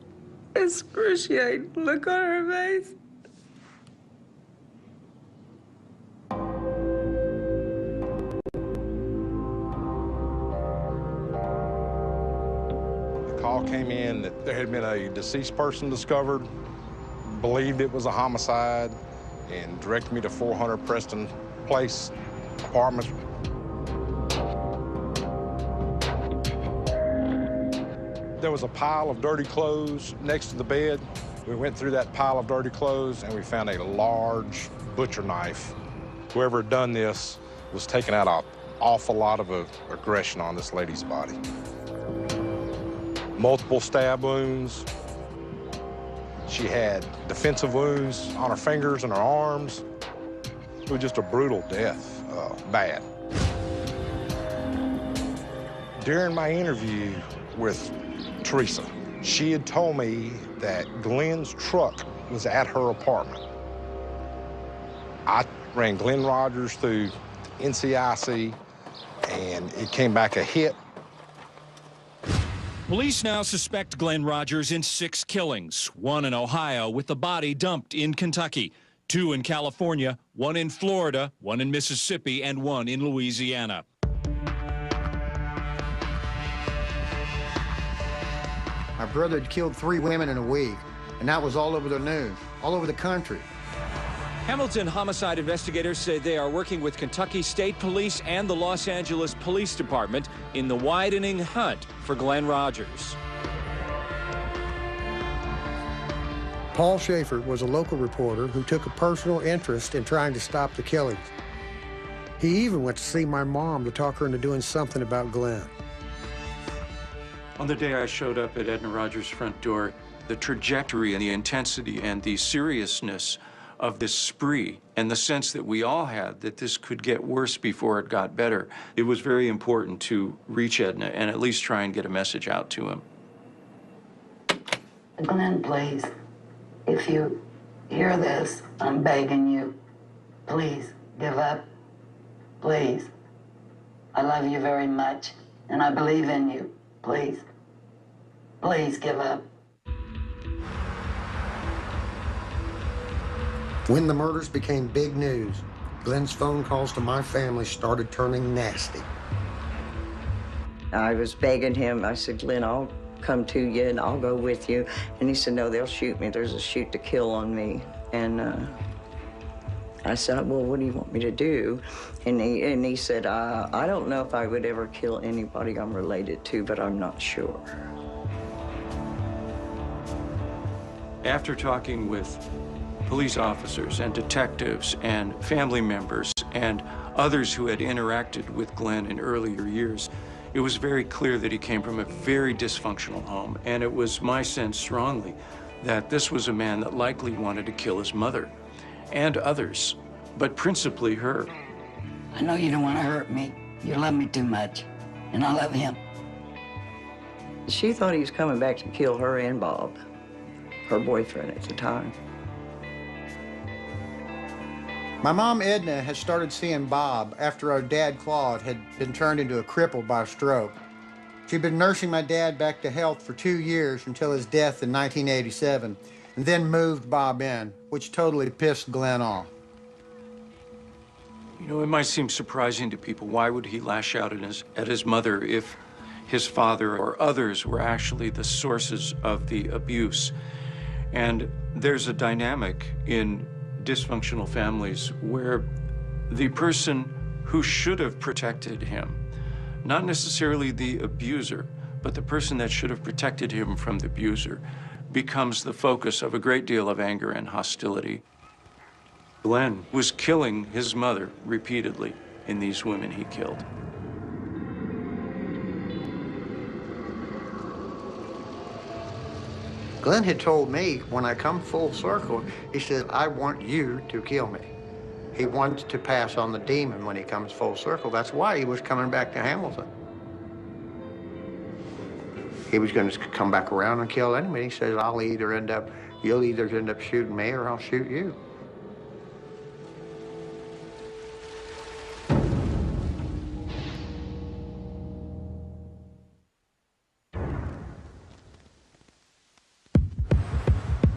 T: excruciating look on her face.
B: Call came in that there had been a deceased person discovered, believed it was a homicide, and directed me to 400 Preston Place Apartments. There was a pile of dirty clothes next to the bed. We went through that pile of dirty clothes, and we found a large butcher knife. Whoever had done this was taking out an awful lot of aggression on this lady's body. Multiple stab wounds. She had defensive wounds on her fingers and her arms. It was just a brutal death, bad. During my interview with Teresa, she had told me that Glenn's truck was at her apartment. I ran Glenn Rogers through NCIC, and it came back a hit.
V: Police now suspect Glenn Rogers in 6 killings, 1 in Ohio with the body dumped in Kentucky, 2 in California, 1 in Florida, 1 in Mississippi, and 1 in Louisiana.
A: My brother had killed 3 women in a week, and that was all over the news, all over the country.
V: Hamilton homicide investigators say they are working with Kentucky State Police and the Los Angeles Police Department in the widening hunt for Glenn Rogers.
O: Paul Schaefer was a local reporter who took a personal interest in trying to stop the killings. He even went to see my mom to talk her into doing something about Glenn.
C: On the day I showed up at Edna Rogers' front door, the trajectory and the intensity and the seriousness of this spree and the sense that we all had that this could get worse before it got better, it was very important to reach Edna and at least try and get a message out to him.
W: Glenn, please, if you hear this, I'm begging you, please give up, please. I love you very much, and I believe in you. Please, please give up.
O: When the murders became big news, Glenn's phone calls to my family started turning nasty.
F: I was begging him. I said, Glenn, I'll come to you and I'll go with you. And he said, no, they'll shoot me. There's a shoot to kill on me. And I said, well, what do you want me to do? And he said, I don't know if I would ever kill anybody I'm related to, but I'm not sure.
C: After talking with police officers and detectives and family members and others who had interacted with Glenn in earlier years, it was very clear that he came from a very dysfunctional home. And it was my sense strongly that this was a man that likely wanted to kill his mother and others, but principally her.
W: I know you don't want to hurt me. You love me too much, and I love him.
F: She thought he was coming back to kill her and Bob, her boyfriend at the time.
I: My mom, Edna, had started seeing Bob after our dad, Claude, had been turned into a cripple by a stroke. She'd been nursing my dad back to health for 2 years until his death in 1987, and then moved Bob in, which totally pissed Glenn off.
C: You know, it might seem surprising to people. Why would he lash out at his mother if his father or others were actually the sources of the abuse? And there's a dynamic in dysfunctional families where the person who should have protected him, not necessarily the abuser, but the person that should have protected him from the abuser, becomes the focus of a great deal of anger and hostility. Glenn was killing his mother repeatedly in these women he killed.
A: Glenn had told me when I come full circle, he said, I want you to kill me. He wants to pass on the demon when he comes full circle. That's why he was coming back to Hamilton. He was going to come back around and kill anybody. He says, you'll either end up shooting me or I'll shoot you.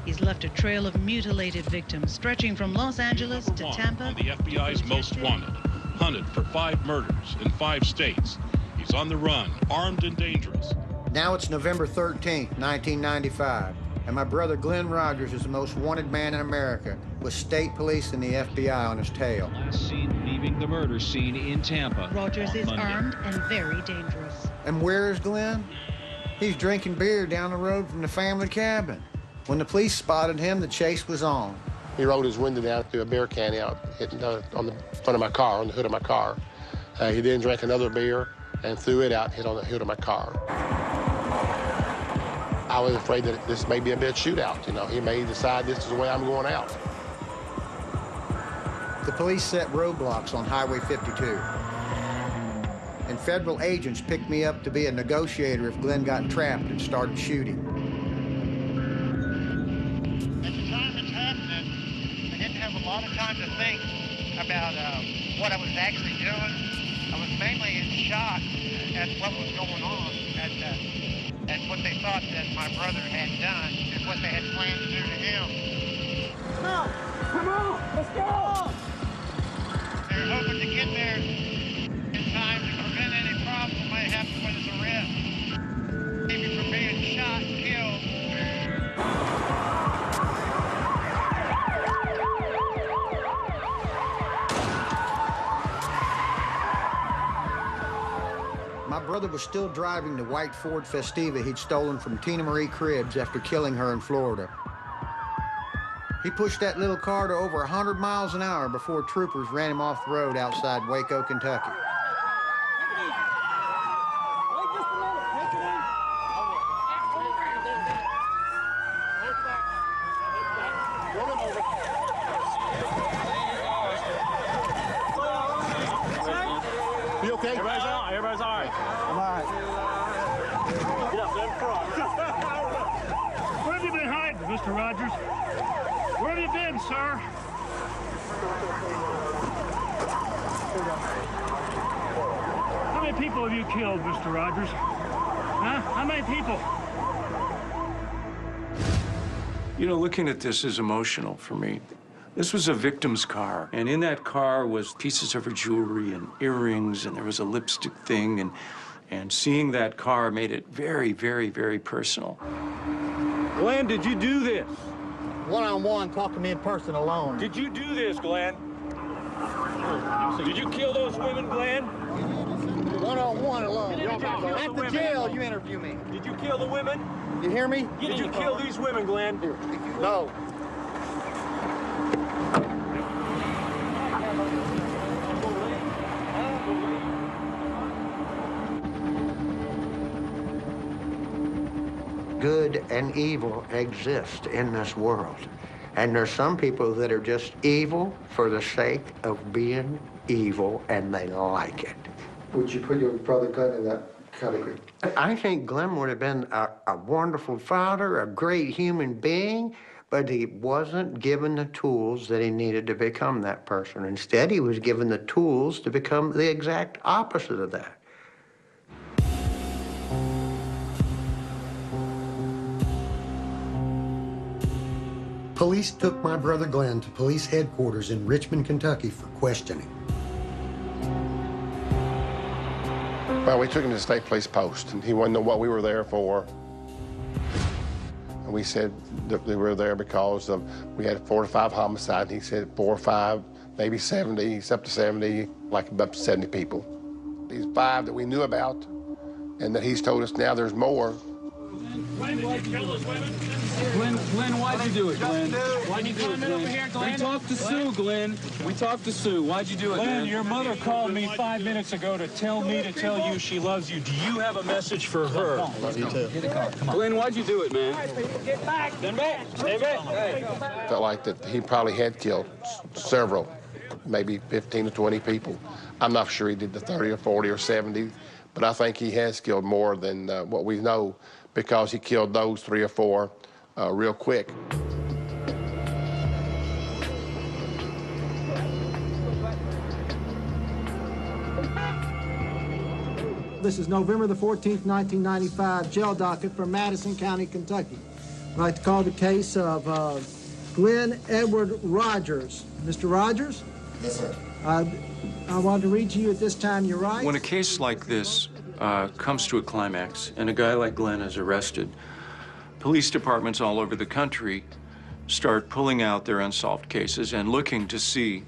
D: He's left a trail of mutilated victims stretching from Los Angeles to Tampa.
E: On the FBI's most wanted, hunted for 5 murders in 5 states. He's on the run, armed and dangerous.
I: Now it's November 13th, 1995, and my brother Glenn Rogers is the most wanted man in America, with state police and the FBI on his tail.
V: Last seen leaving the murder scene in Tampa.
D: Rogers is
V: Monday.
D: armed and very dangerous.
I: And where is Glenn? He's drinking beer down the road from the family cabin. When the police spotted him, the chase was on.
G: He rolled his window down through a beer can out, hitting on the front of my car, on the hood of my car. He then drank another beer and threw it out, hit on the hood of my car. I was afraid that this may be a bit shootout. You know, he may decide this is the way I'm going out.
I: The police set roadblocks on Highway 52. And federal agents picked me up to be a negotiator if Glenn got trapped and started shooting.
L: At the time it's happening, I didn't have a lot of time to think about what I was actually doing. I was mainly in shock at what was going on, and what they thought that my brother had done and what they had planned to do to him. Come on, let's go! They were hoping to get there in time to prevent any problem that might happen with his arrest. Keep him from being shot and killed.
I: My brother was still driving the white Ford Festiva he'd stolen from Tina Marie Cribbs after killing her in Florida. He pushed that little car to over 100 miles an hour before troopers ran him off the road outside Waco, Kentucky.
L: You okay?
X: Everybody's all right. Everybody's all right.
L: I'm all right.
X: Get up, then front.
L: Where have you been hiding, Mr. Rogers? Where have you been, sir? How many people have you killed, Mr. Rogers? Huh? How many people?
C: You know, looking at this is emotional for me. This was a victim's car, and in that car was pieces of her jewelry and earrings, and there was a lipstick thing, and seeing that car made it very, very, very personal.
X: Glenn, did you do this?
L: One-on-one, talk to me in person alone.
X: Did you do this, Glenn? Did you kill those women, Glenn?
L: One-on-one alone.
X: At the
L: jail, you interview me.
X: Did you kill the women?
L: You hear me?
X: Did you kill these women, Glenn?
L: No.
A: Good and evil exist in this world. And there's some people that are just evil for the sake of being evil, and they like it.
Y: Would you put your brother Glenn in that
A: pedigree. I think Glenn would have been a wonderful father, a great human being, but he wasn't given the tools that he needed to become that person. Instead, he was given the tools to become the exact opposite of that.
O: Police took my brother Glenn to police headquarters in Richmond, Kentucky for questioning.
G: Well, we took him to the state police post, and he wanted to know what we were there for. And we said that we were there because we had 4 or 5 homicides. He said 4 or 5, maybe 70, he's up to 70, like up to 70 people. These 5 that we knew about, and that he's told us now there's more.
X: Glenn, why'd you do it, Glenn? Why'd you do it, Glenn? We talked to Sue, Glenn. We talked to Sue. Why'd you do it, Glenn? Your mother called me 5 minutes ago to tell you she loves you. Do you have a message for her?
G: Love you too.
X: Get a car. Come on. Glenn, why'd you do it, man? Get back. Stand back. Stay back.
G: Felt like that he probably had killed several, maybe 15 to 20 people. I'm not sure he did the 30 or 40 or 70, but I think he has killed more than what we know, because he killed those 3 or 4 real quick.
H: This is November the 14th, 1995, jail docket from Madison County, Kentucky. I'd like to call the case of Glenn Edward Rogers. Mr. Rogers?
A: Yes, sir.
H: I want to read to you at this time your rights.
C: When a case like this comes to a climax and a guy like Glenn is arrested, police departments all over the country start pulling out their unsolved cases and looking to see,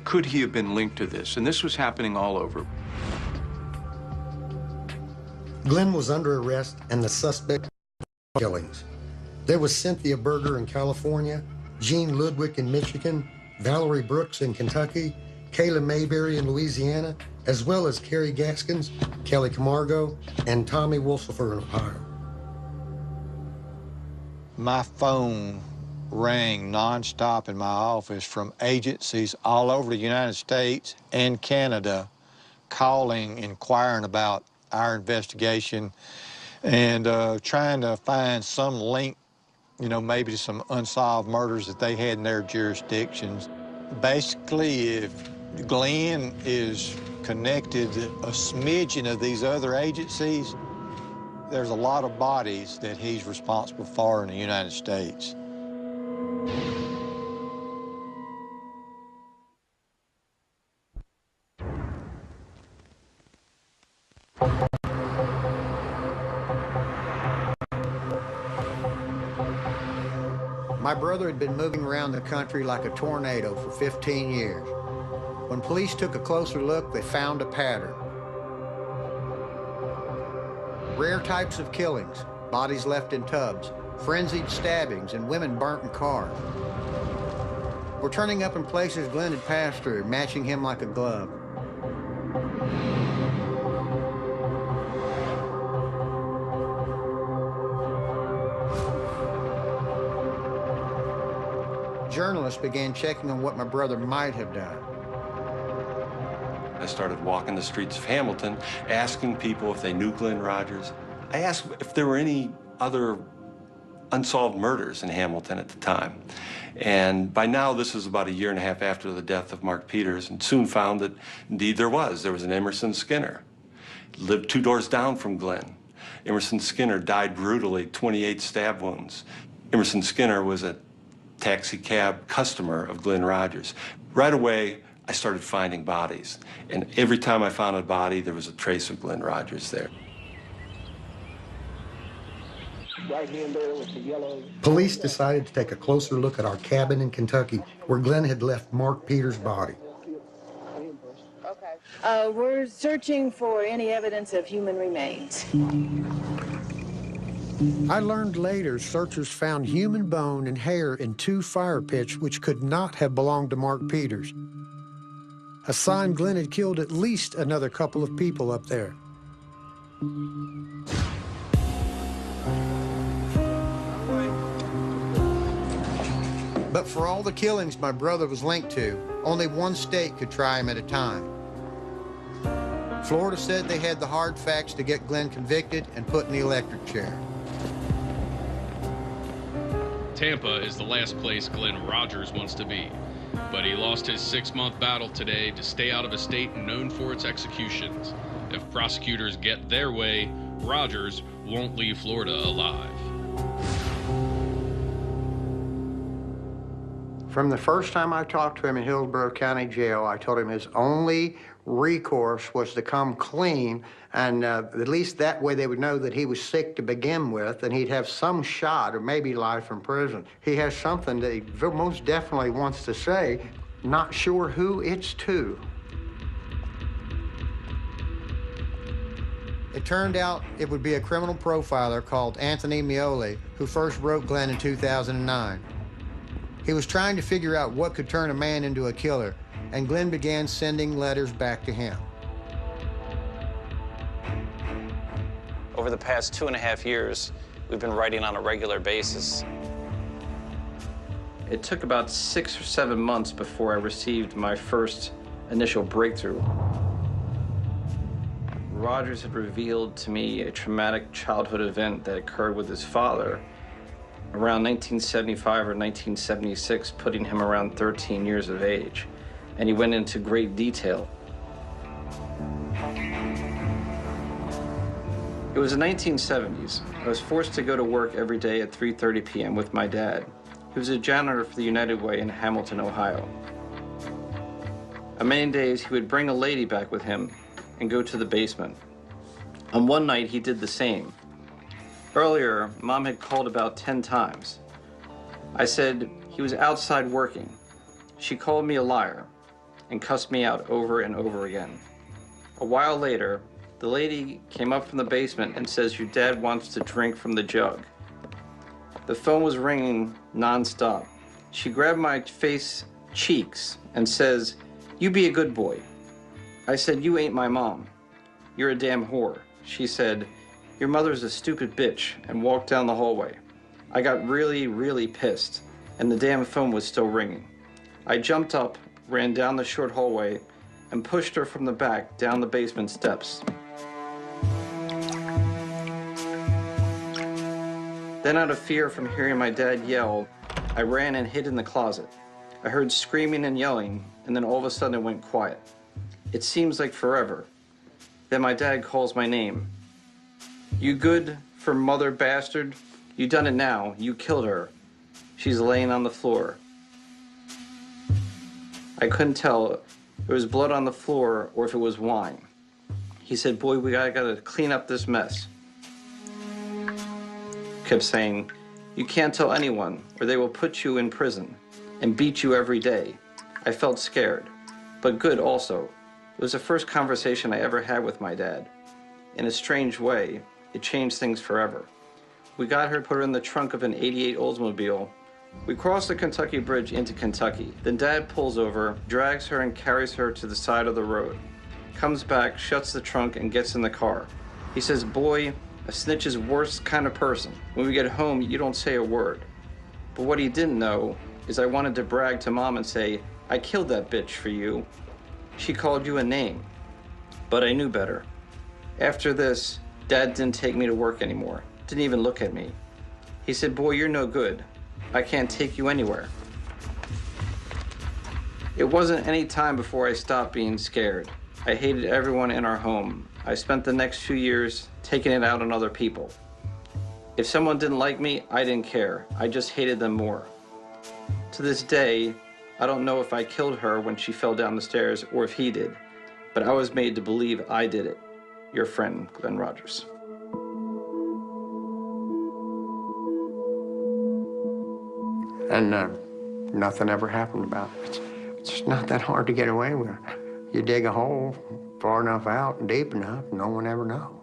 C: could he have been linked to this? And this was happening all over.
O: Glenn was under arrest and the suspect killings. There was Cynthia Berger in California, Jean Ludwig in Michigan, Valerie Brooks in Kentucky, Kayla Mayberry in Louisiana, as well as Carrie Gaskins, Kelly Camargo, and Tommy Wolsifer in Ohio.
K: My phone rang nonstop in my office from agencies all over the United States and Canada calling, inquiring about our investigation and trying to find some link, you know, maybe to some unsolved murders that they had in their jurisdictions. Basically, if Glenn is connected a smidgen of these other agencies, there's a lot of bodies that he's responsible for in the United States.
A: My brother had been moving around the country like a tornado for 15 years. When police took a closer look, they found a pattern. Rare types of killings, bodies left in tubs, frenzied stabbings, and women burnt in cars. We're turning up in places Glenn had passed through, matching him like a glove. Journalists began checking on what my brother might have done.
M: I started walking the streets of Hamilton, asking people if they knew Glenn Rogers. I asked if there were any other unsolved murders in Hamilton at the time. And by now, this was about 1.5 years after the death of Mark Peters, and soon found that indeed there was. There was an Emerson Skinner, lived 2 doors down from Glenn. Emerson Skinner died brutally, 28 stab wounds. Emerson Skinner was a taxi cab customer of Glenn Rogers. Right away, I started finding bodies. And every time I found a body, there was a trace of Glenn Rogers there.
H: Right here and there with the yellow.
O: Police decided to take a closer look at our cabin in Kentucky where Glenn had left Mark Peters' body.
N: We're searching for any evidence of human remains.
O: I learned later searchers found human bone and hair in 2 fire pits which could not have belonged to Mark Peters. A sign Glenn had killed at least another couple of people up there. But for all the killings my brother was linked to, only one state could try him at a time.
I: Florida said they had the hard facts to get Glenn convicted and put in the electric chair.
E: Tampa is the last place Glenn Rogers wants to be, but he lost his 6-month battle today to stay out of a state known for its executions. If prosecutors get their way, Rogers won't leave Florida alive.
A: From the first time I talked to him in Hillsborough County Jail, I told him his only recourse was to come clean, and at least that way they would know that he was sick to begin with, and he'd have some shot, or maybe life in prison. He has something that he most definitely wants to say, not sure who it's to.
I: It turned out it would be a criminal profiler called Anthony Mioli who first wrote Glenn in 2009. He was trying to figure out what could turn a man into a killer, and Glenn began sending letters back to him.
P: Over the past 2.5 years, we've been writing on a regular basis. It took about 6 or 7 months before I received my first initial breakthrough. Rogers had revealed to me a traumatic childhood event that occurred with his father around 1975 or 1976, putting him around 13 years of age. And he went into great detail. It was the 1970s. I was forced to go to work every day at 3:30 p.m. with my dad. He was a janitor for the United Way in Hamilton, Ohio. On many days, he would bring a lady back with him and go to the basement. On one night, he did the same. Earlier, Mom had called about 10 times. I said he was outside working. She called me a liar and cussed me out over and over again. A while later, the lady came up from the basement and says, "Your dad wants to drink from the jug." The phone was ringing nonstop. She grabbed my face cheeks and says, "You be a good boy." I said, "You ain't my mom. You're a damn whore." She said, "Your mother's a stupid bitch," and walked down the hallway. I got really, really pissed, and the damn phone was still ringing. I jumped up, ran down the short hallway, and pushed her from the back down the basement steps. Then, out of fear from hearing my dad yell, I ran and hid in the closet. I heard screaming and yelling, and then all of a sudden it went quiet. It seems like forever. Then my dad calls my name. "You good for mother bastard? You done it now. You killed her. She's laying on the floor." I couldn't tell if it was blood on the floor or if it was wine. He said, "Boy, we gotta clean up this mess." Kept saying, "You can't tell anyone or they will put you in prison and beat you every day." I felt scared, but good also. It was the first conversation I ever had with my dad. In a strange way, it changed things forever. We got her, put her in the trunk of an '88 Oldsmobile. We crossed the Kentucky Bridge into Kentucky. Then Dad pulls over, drags her and carries her to the side of the road. Comes back, shuts the trunk and gets in the car. He says, "Boy, a snitch is the worst kind of person. When we get home, you don't say a word." But what he didn't know is I wanted to brag to Mom and say, "I killed that bitch for you. She called you a name." But I knew better. After this, Dad didn't take me to work anymore. Didn't even look at me. He said, "Boy, you're no good. I can't take you anywhere." It wasn't any time before I stopped being scared. I hated everyone in our home. I spent the next few years taking it out on other people. If someone didn't like me, I didn't care. I just hated them more. To this day, I don't know if I killed her when she fell down the stairs or if he did, but I was made to believe I did it. Your friend, Glenn Rogers.
A: And nothing ever happened about it. It's just not that hard to get away with. You dig a hole far enough out and deep enough, no one ever knows.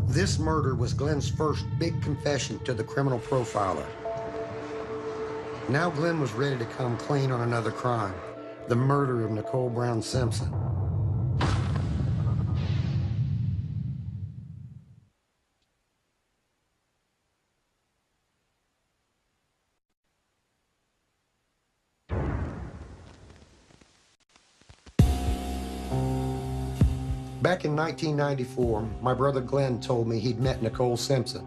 O: This murder was Glenn's first big confession to the criminal profiler. Now Glenn was ready to come clean on another crime, the murder of Nicole Brown Simpson. Back in 1994, my brother Glenn told me he'd met Nicole Simpson,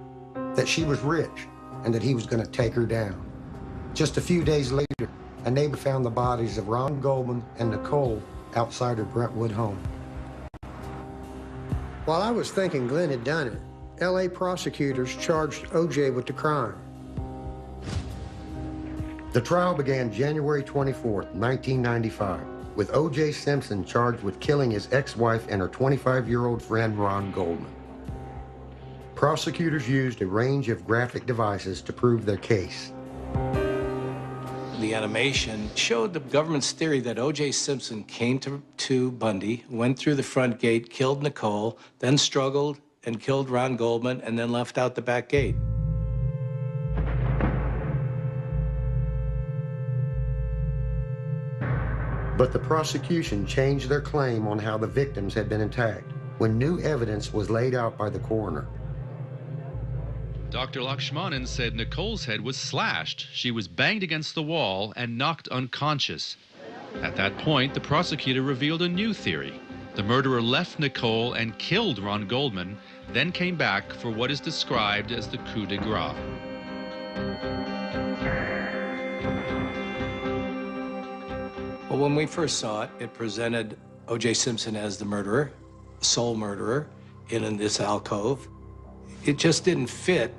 O: that she was rich, and that he was going to take her down. Just a few days later, a neighbor found the bodies of Ron Goldman and Nicole outside her Brentwood home.
H: While I was thinking Glenn had done it, L.A. prosecutors charged O.J. with the crime.
O: The trial began January 24, 1995, with O.J. Simpson charged with killing his ex-wife and her 25-year-old friend, Ron Goldman. Prosecutors used a range of graphic devices to prove their case.
Q: The animation showed the government's theory that O.J. Simpson came to Bundy, went through the front gate, killed Nicole, then struggled and killed Ron Goldman, and then left out the back gate.
O: But the prosecution changed their claim on how the victims had been attacked when new evidence was laid out by the coroner.
R: Dr. Lakshmanan said Nicole's head was slashed. She was banged against the wall and knocked unconscious. At that point, the prosecutor revealed a new theory. The murderer left Nicole and killed Ron Goldman, then came back for what is described as the coup de grace.
Q: Well, when we first saw it, it presented O.J. Simpson as the murderer, sole murderer, in this alcove. It just didn't fit.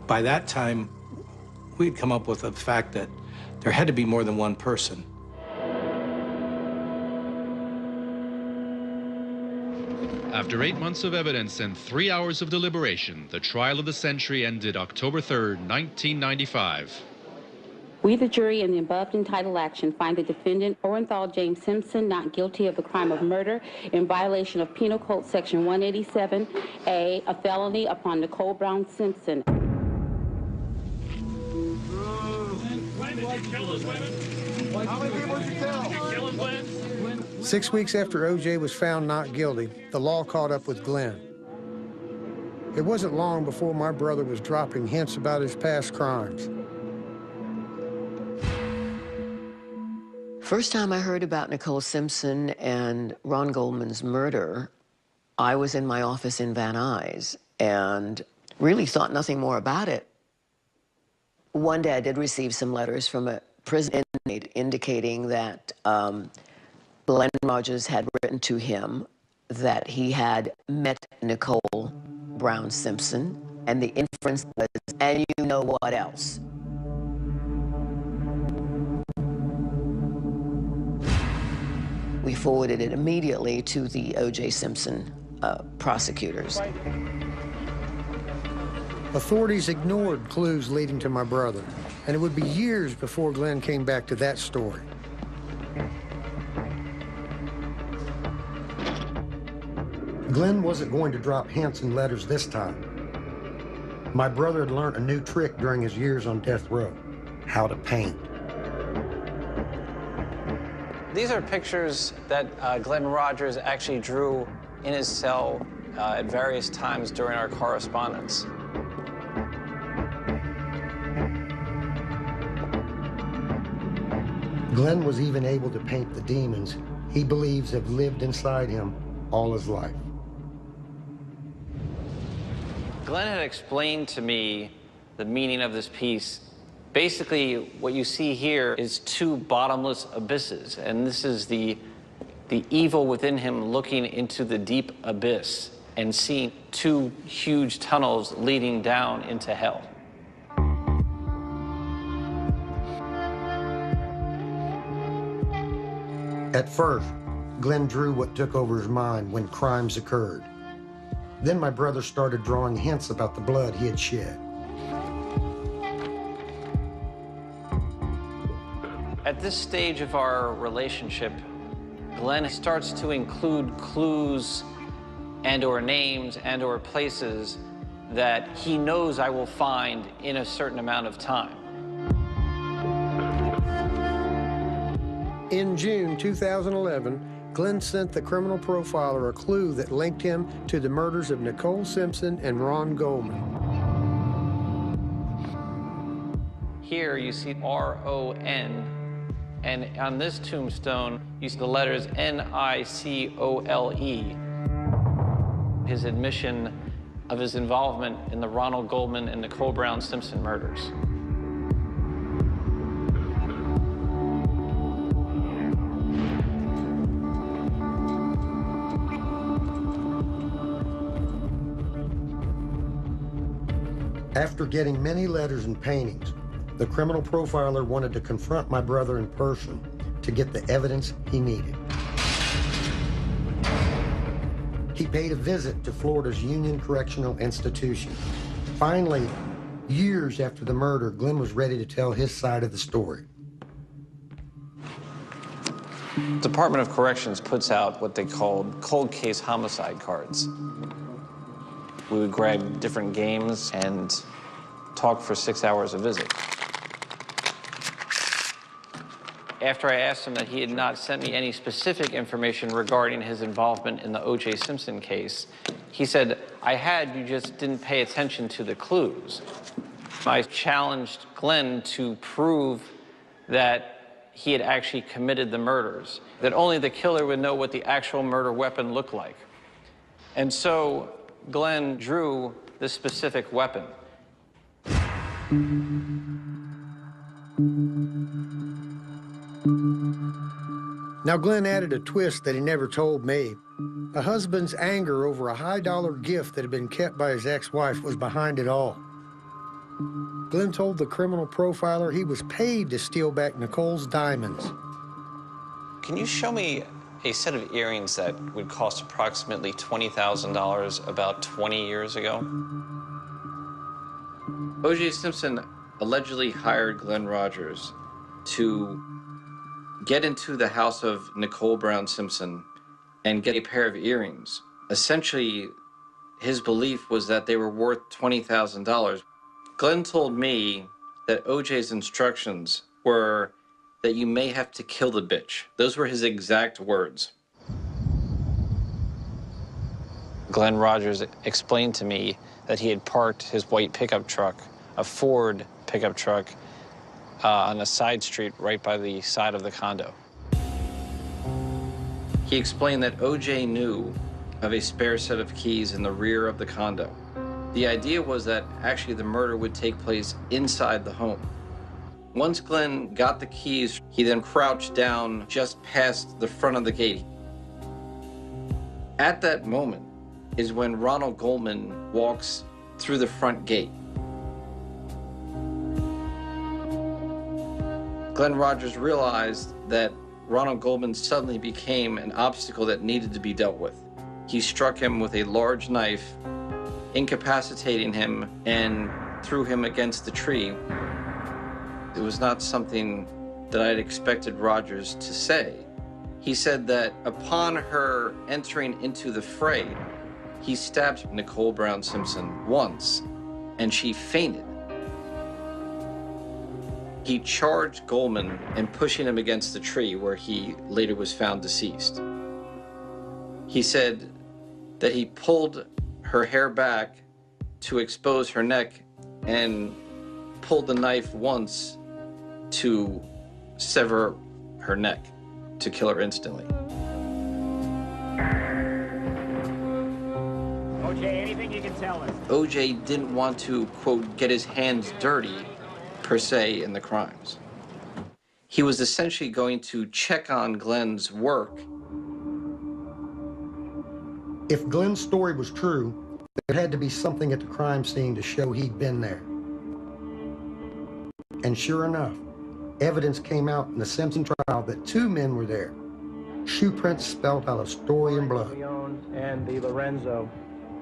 Q: By that time, we'd come up with the fact that there had to be more than one person.
R: After 8 months of evidence and 3 hours of deliberation, the trial of the century ended October 3rd, 1995.
S: We, the jury, in the above entitled action, find the defendant, Orenthal James Simpson, not guilty of the crime of murder in violation of Penal Code Section 187A, a felony upon Nicole Brown Simpson.
H: 6 weeks after O.J. was found not guilty, the law caught up with Glenn. It wasn't long before my brother was dropping hints about his past crimes.
U: First time I heard about Nicole Simpson and Ron Goldman's murder, I was in my office in Van Nuys and really thought nothing more about it. One day I did receive some letters from a prison inmate indicating that Glenn Rogers had written to him that he had met Nicole Brown Simpson, and the inference was, and you know what else? We forwarded it immediately to the O.J. Simpson prosecutors.
H: Authorities ignored clues leading to my brother, and it would be years before Glenn came back to that story.
O: Glenn wasn't going to drop hints and letters this time. My brother had learned a new trick during his years on death row: how to paint.
P: These are pictures that Glenn Rogers actually drew in his cell at various times during our correspondence.
O: Glenn was even able to paint the demons he believes have lived inside him all his life.
P: Glenn had explained to me the meaning of this piece. Basically, what you see here is two bottomless abysses, and this is the evil within him looking into the deep abyss and seeing two huge tunnels leading down into hell.
O: At first, Glenn drew what took over his mind when crimes occurred. Then my brother started drawing hints about the blood he had shed.
P: At this stage of our relationship, Glenn starts to include clues and/or names and/or places that he knows I will find in a certain amount of time.
H: In June 2011, Glenn sent the criminal profiler a clue that linked him to the murders of Nicole Simpson and Ron Goldman.
P: Here you see R-O-N And on this tombstone, you see the letters Nicole. His admission of his involvement in the Ronald Goldman and Nicole Brown Simpson murders.
O: After getting many letters and paintings, the criminal profiler wanted to confront my brother in person to get the evidence he needed. He paid a visit to Florida's Union Correctional Institution. Finally, years after the murder, Glenn was ready to tell his side of the story.
P: Department of Corrections puts out what they called cold case homicide cards. We would grab different games and talk for 6 hours a visit. After I asked him that he had not sent me any specific information regarding his involvement in the O.J. Simpson case, he said, I had, you just didn't pay attention to the clues. I challenged Glenn to prove that he had actually committed the murders, that only the killer would know what the actual murder weapon looked like. And so Glenn drew this specific weapon.
O: Now, Glenn added a twist that he never told me. A husband's anger over a high-dollar gift that had been kept by his ex-wife was behind it all. Glenn told the criminal profiler he was paid to steal back Nicole's diamonds.
P: Can you show me a set of earrings that would cost approximately $20,000 about 20 years ago? O.J. Simpson allegedly hired Glenn Rogers to get into the house of Nicole Brown Simpson and get a pair of earrings. Essentially, his belief was that they were worth $20,000. Glenn told me that O.J.'s instructions were that you may have to kill the bitch. Those were his exact words. Glenn Rogers explained to me that he had parked his white pickup truck, a Ford pickup truck, on a side street right by the side of the condo. He explained that O.J. knew of a spare set of keys in the rear of the condo. The idea was that actually the murder would take place inside the home. Once Glenn got the keys, he then crouched down just past the front of the gate. At that moment is when Ronald Goldman walks through the front gate. Glenn Rogers realized that Ronald Goldman suddenly became an obstacle that needed to be dealt with. He struck him with a large knife, incapacitating him, and threw him against the tree. It was not something that I had expected Rogers to say. He said that upon her entering into the fray, he stabbed Nicole Brown Simpson once, and she fainted. He charged Goldman and pushing him against the tree where he later was found deceased. He said that he pulled her hair back to expose her neck and pulled the knife once to sever her neck to kill her instantly.
B: OJ, anything you can tell us?
P: OJ didn't want to, quote, get his hands dirty, per se, in the crimes. He was essentially going to check on Glenn's work.
O: If Glenn's story was true, there had to be something at the crime scene to show he'd been there. And sure enough, evidence came out in the Simpson trial that two men were there. Shoe prints spelled out a story in blood.
B: And the Lorenzo.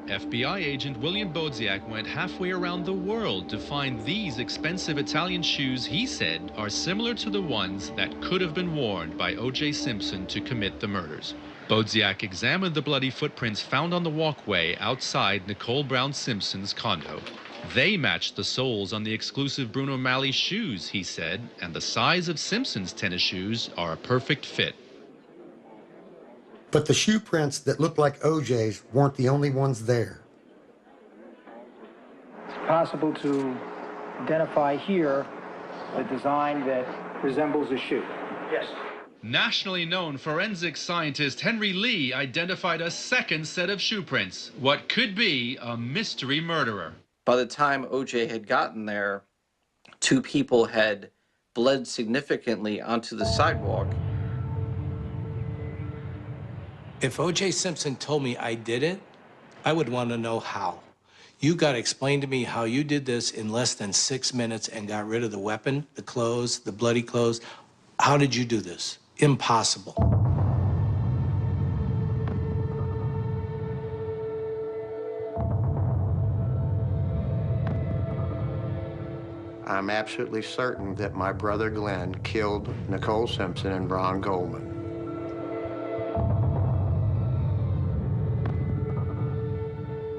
R: FBI agent William Bodziak went halfway around the world to find these expensive Italian shoes he said are similar to the ones that could have been worn by O.J. Simpson to commit the murders. Bodziak examined the bloody footprints found on the walkway outside Nicole Brown Simpson's condo. They matched the soles on the exclusive Bruno Magli shoes, he said, and the size of Simpson's tennis shoes are a perfect fit.
O: But the shoe prints that looked like OJ's weren't the only ones there.
B: It's possible to identify here a design that resembles a shoe. Yes.
R: Nationally known forensic scientist Henry Lee identified a second set of shoe prints, what could be a mystery murderer.
P: By the time OJ had gotten there, 2 people had bled significantly onto the sidewalk.
Q: If O.J. Simpson told me I did it, I would want to know how. You got to explain to me how you did this in less than 6 minutes and got rid of the weapon, the clothes, the bloody clothes. How did you do this? Impossible.
A: I'm absolutely certain that my brother Glenn killed Nicole Simpson and Ron Goldman.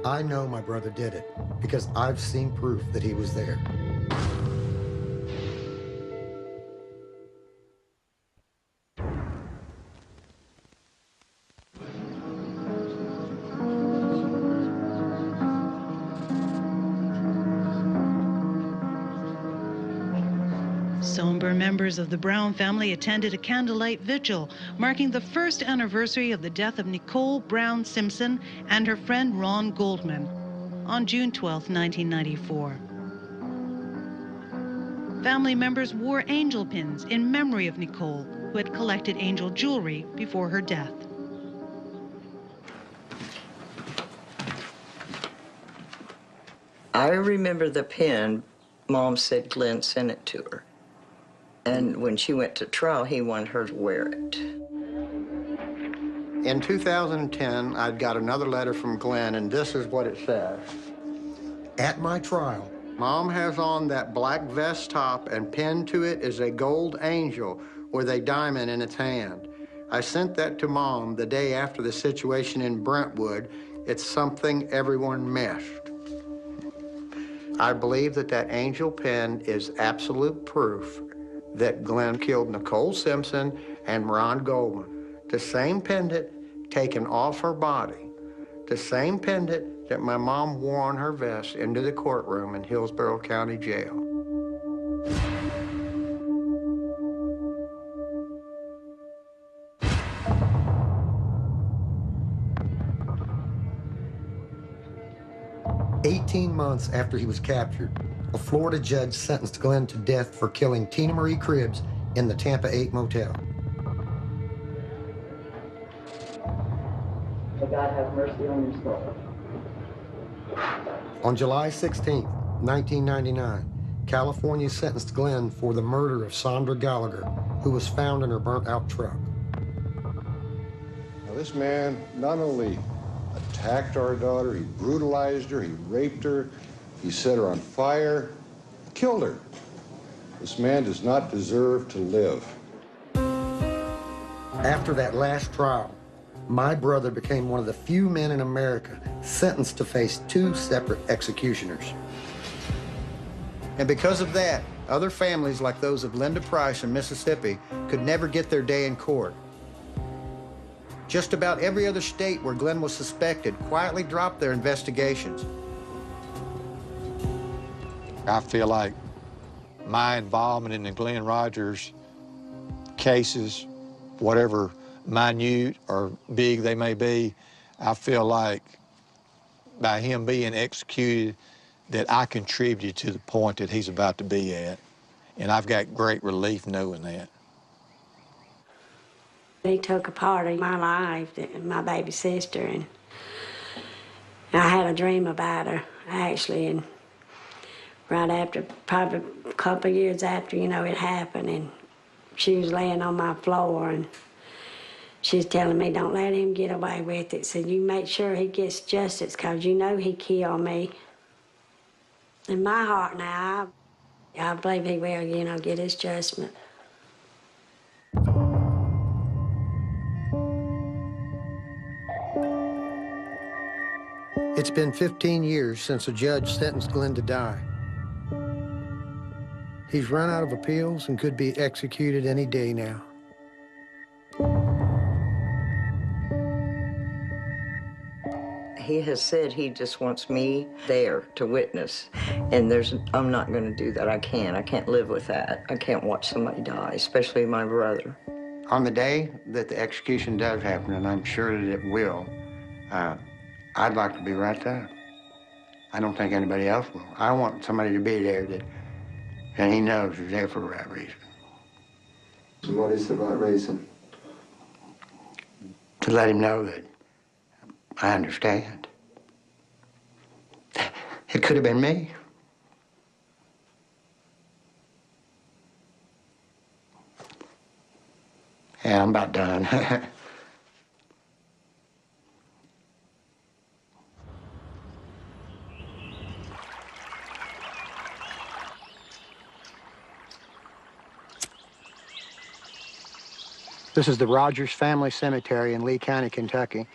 O: I know my brother did it because I've seen proof that he was there.
D: Somber members of the Brown family attended a candlelight vigil marking the first anniversary of the death of Nicole Brown Simpson and her friend Ron Goldman on June 12, 1994. Family members wore angel pins in memory of Nicole, who had collected angel jewelry before her death.
F: I remember the pin. Mom said Glenn sent it to her. And when she went to trial, he wanted her to wear it.
A: In 2010, I'd got another letter from Glenn, and this is what it says.
O: At my trial,
A: Mom has on that black vest top, and pinned to it is a gold angel with a diamond in its hand. I sent that to Mom the day after the situation in Brentwood. It's something everyone missed. I believe that that angel pin is absolute proof that Glenn killed Nicole Simpson and Ron Goldman. The same pendant taken off her body, the same pendant that my mom wore on her vest into the courtroom in Hillsborough County Jail.
O: "18 months after he was captured, a Florida judge sentenced Glenn to death for killing Tina Marie Cribbs in the Tampa 8 motel.
F: May God have mercy on your soul.
O: On July 16, 1999, California sentenced Glenn for the murder of Sandra Gallagher, who was found in her burnt-out truck.
J: Now, this man not only attacked our daughter, he brutalized her, he raped her, he set her on fire, killed her. This man does not deserve to live.
O: After that last trial, my brother became one of the few men in America sentenced to face 2 separate executioners.
A: And because of that, other families like those of Linda Price in Mississippi could never get their day in court. Just about every other state where Glenn was suspected quietly dropped their investigations.
K: I feel like my involvement in the Glenn Rogers cases, whatever minute or big they may be, I feel like by him being executed that I contributed to the point that he's about to be at. And I've got great relief knowing that.
T: He took a part of my life, my baby sister, and I had a dream about her, actually, and right after, probably a couple of years after, you know, it happened, and she was laying on my floor, and she's telling me, don't let him get away with it. Said, you make sure he gets justice, because you know he killed me. In my heart now, I believe he will, you know, get his judgment.
O: It's been 15 years since a judge sentenced Glenn to die. He's run out of appeals and could be executed any day now.
F: He has said he just wants me there to witness, and I'm not going to do that. I can't live with that. I can't watch somebody die, especially my brother.
A: On the day that the execution does happen, and I'm sure that it will, I'd like to be right there. I don't think anybody else will. I want somebody to be there and he knows he's there for the right reason.
L: So what is the right reason?
A: To let him know that I understand. It could have been me. Yeah, I'm about done.
I: This is the Rogers Family Cemetery in Lee County, Kentucky.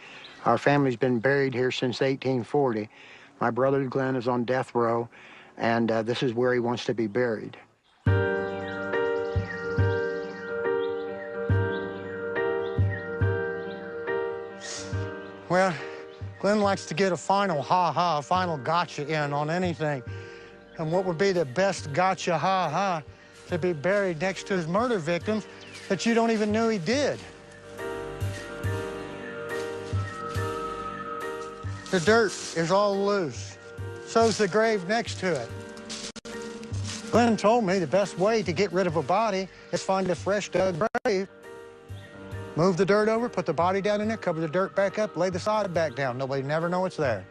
I: Our family's been buried here since 1840. My brother Glenn is on death row, and this is where he wants to be buried. Well, Glenn likes to get a final ha-ha, a final gotcha in on anything. And what would be the best gotcha ha-ha to be buried next to his murder victims that you don't even know he did. The dirt is all loose. So's the grave next to it. Glenn told me the best way to get rid of a body is find a fresh dug grave. Move the dirt over, put the body down in there, cover the dirt back up, lay the sod back down. Nobody never know it's there.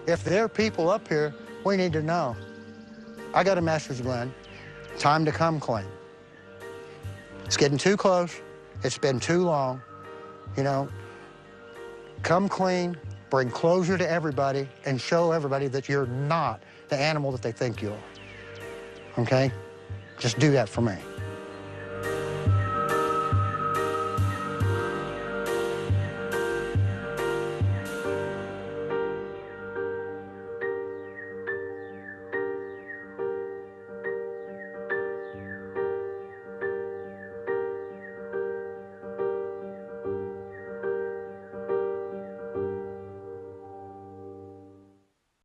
I: If there are people up here, we need to know. I got a message, Glenn. Time to come clean. It's getting too close. It's been too long. You know, come clean, bring closure to everybody, and show everybody that you're not the animal that they think you are. Okay? Just do that for me.